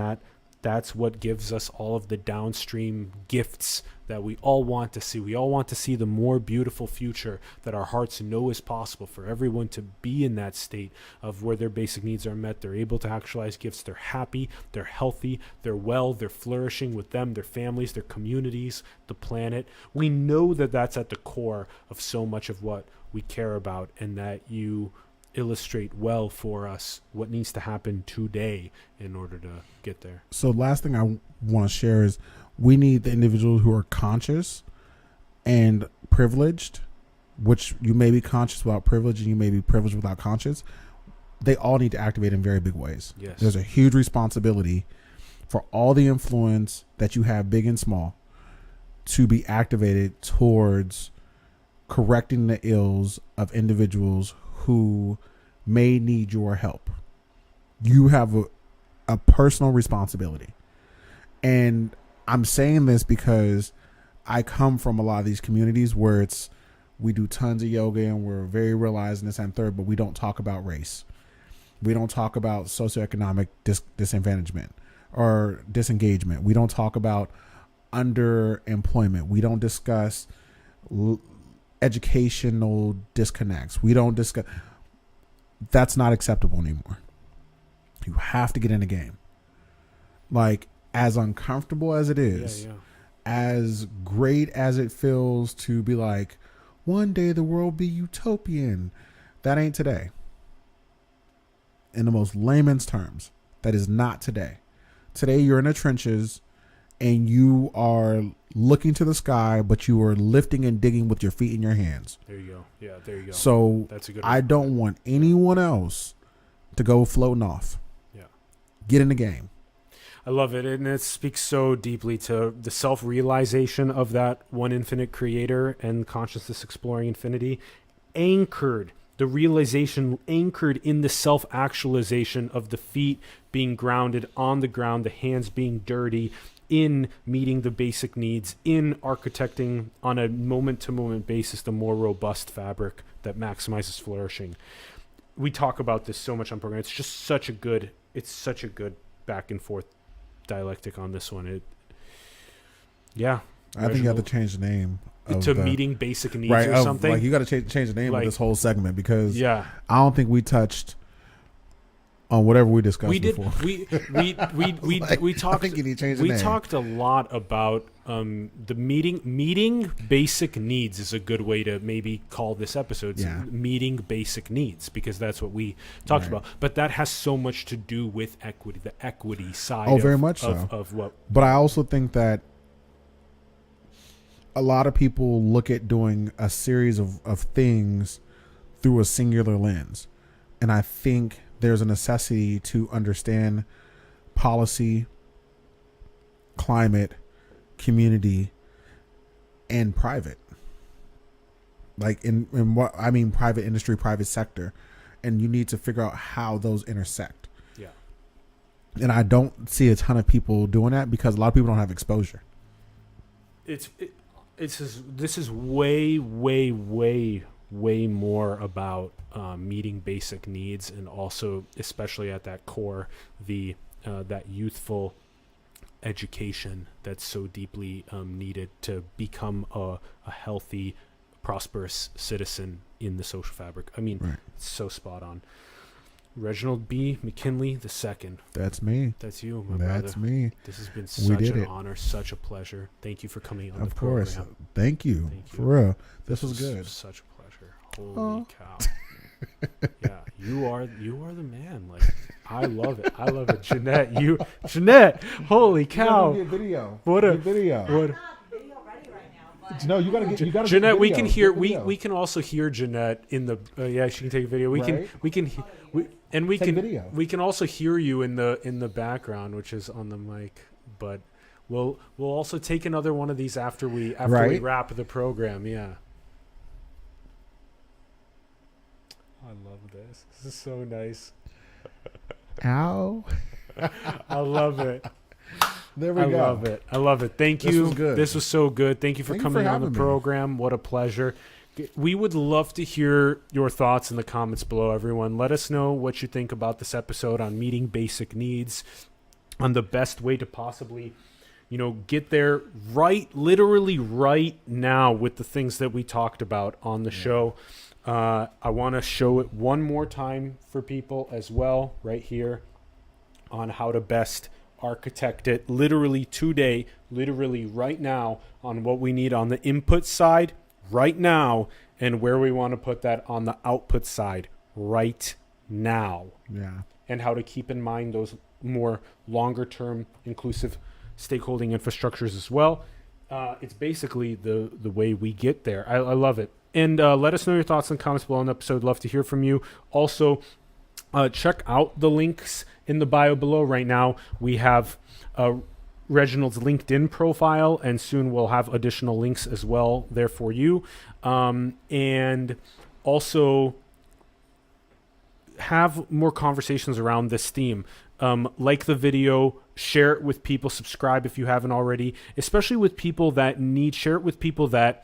that's what gives us all of the downstream gifts that we all want to see. We all want to see the more beautiful future that our hearts know is possible, for everyone to be in that state of where their basic needs are met. They're able to actualize gifts. They're happy, they're healthy, they're well, they're flourishing with them, their families, their communities, the planet. We know that that's at the core of so much of what we care about, and that you illustrate well for us what needs to happen today in order to get there. So last thing I want to share is we need the individuals who are conscious and privileged, which you may be conscious without privilege and you may be privileged without conscious. They all need to activate in very big ways. Yes. There's a huge responsibility for all the influence that you have, big and small, to be activated towards correcting the ills of individuals who may need your help. You have a personal responsibility. And I'm saying this because I come from a lot of these communities where we do tons of yoga and we're very realized in this and third, but we don't talk about race. We don't talk about socioeconomic disadvantagement or disengagement. We don't talk about underemployment. We don't discuss educational disconnects. We don't discuss. That's not acceptable anymore. You have to get in the game. Like, as uncomfortable as it is, as great as it feels to be like, one day the world be utopian, that ain't today. In the most layman's terms, that is not today. Today you're in the trenches and you are looking to the sky, but you are lifting and digging with your feet and your hands. There you go. Yeah, there you go. So that's a good I don't want anyone else to go floating off. Yeah. Get in the game. I love it. And it speaks so deeply to the self-realization of that one infinite creator and consciousness exploring infinity, the realization anchored in the self-actualization of the feet being grounded on the ground, the hands being dirty, in meeting the basic needs, in architecting on a moment-to-moment basis the more robust fabric that maximizes flourishing. We talk about this so much on program. It's such a good back and forth dialectic on this one. I think you have to change the name to meeting basic needs, right, or something. Like, you got to change the name of this whole segment, because I don't think we touched on whatever we discussed before. We talked. I think you need to change the we name. talked a lot about the meeting basic needs is a good way to maybe call this episode. Yeah. Meeting basic needs, because that's what we talked about. But that has so much to do with equity, the equity side. Very much so. Of what. But I also think that a lot of people look at doing a series of things through a singular lens, and I think there's a necessity to understand policy, climate, community, and private. Like in what I mean, private industry, private sector. And you need to figure out how those intersect. Yeah. And I don't see a ton of people doing that because a lot of people don't have exposure. This is way more about meeting basic needs, and also, especially at that core, the that youthful education that's so deeply needed to become a healthy, prosperous citizen in the social fabric. I mean, right. It's so spot on. Reginald B. McKinley II. That's me. That's you, my brother. That's me. This has been such an honor, such a pleasure. Thank you for coming on the program. Of course. Thank you. For real. This was good. Such a pleasure. Holy cow. Yeah, you are the man. Like, I love it. Jeanette, holy cow. You gotta get video. What a video. What? No, you gotta Jeanette, we can hear we can also hear Jeanette in the she can take a video. We can also hear you in the background, which is on the mic, but we'll also take another one of these after we wrap the program. Yeah. I love this. This is so nice. Ow. I love it. There we go. I love it. Thank you. Was good. This was so good. Thank you for coming on the program. What a pleasure. We would love to hear your thoughts in the comments below, everyone. Let us know what you think about this episode on meeting basic needs, on the best way to possibly, get there literally right now with the things that we talked about on the show. I want to show it one more time for people as well, right here, on how to best architect it literally today, literally right now, on what we need on the input side right now, and where we want to put that on the output side right now. Yeah. And how to keep in mind those more longer term inclusive stakeholding infrastructures as well. It's basically the way we get there. I love it. And let us know your thoughts and comments below on the episode. Love to hear from you. Also, check out the links in the bio below. Right now, we have Reginald's LinkedIn profile, and soon we'll have additional links as well there for you. And also have more conversations around this theme. Like the video, share it with people, subscribe if you haven't already, especially with people that share it with people that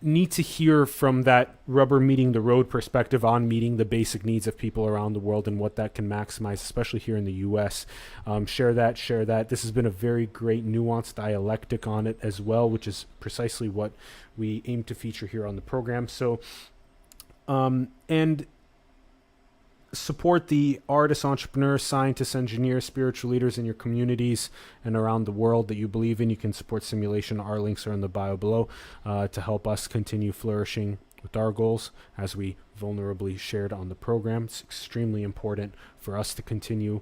need to hear from that rubber meeting the road perspective on meeting the basic needs of people around the world and what that can maximize, especially here in the U.S. Share that. This has been a very great nuanced dialectic on it as well, which is precisely what we aim to feature here on the program. So, and support the artists, entrepreneurs, scientists, engineers, spiritual leaders in your communities and around the world that you believe in. You can support Simulation. Our links are in the bio below to help us continue flourishing with our goals, as we vulnerably shared on the program. It's extremely important for us to continue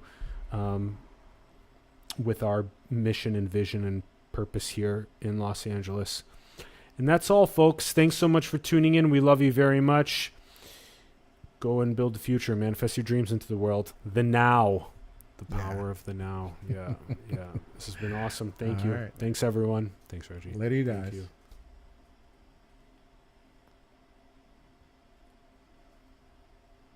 with our mission and vision and purpose here in Los Angeles. And that's all, folks. Thanks so much for tuning in. We love you very much. Go and build the future. Manifest your dreams into the world. The now. The power of the now. Yeah. This has been awesome. Thank you. Right. Thanks, everyone. Thanks, Reggie. Later, you guys. Thank you.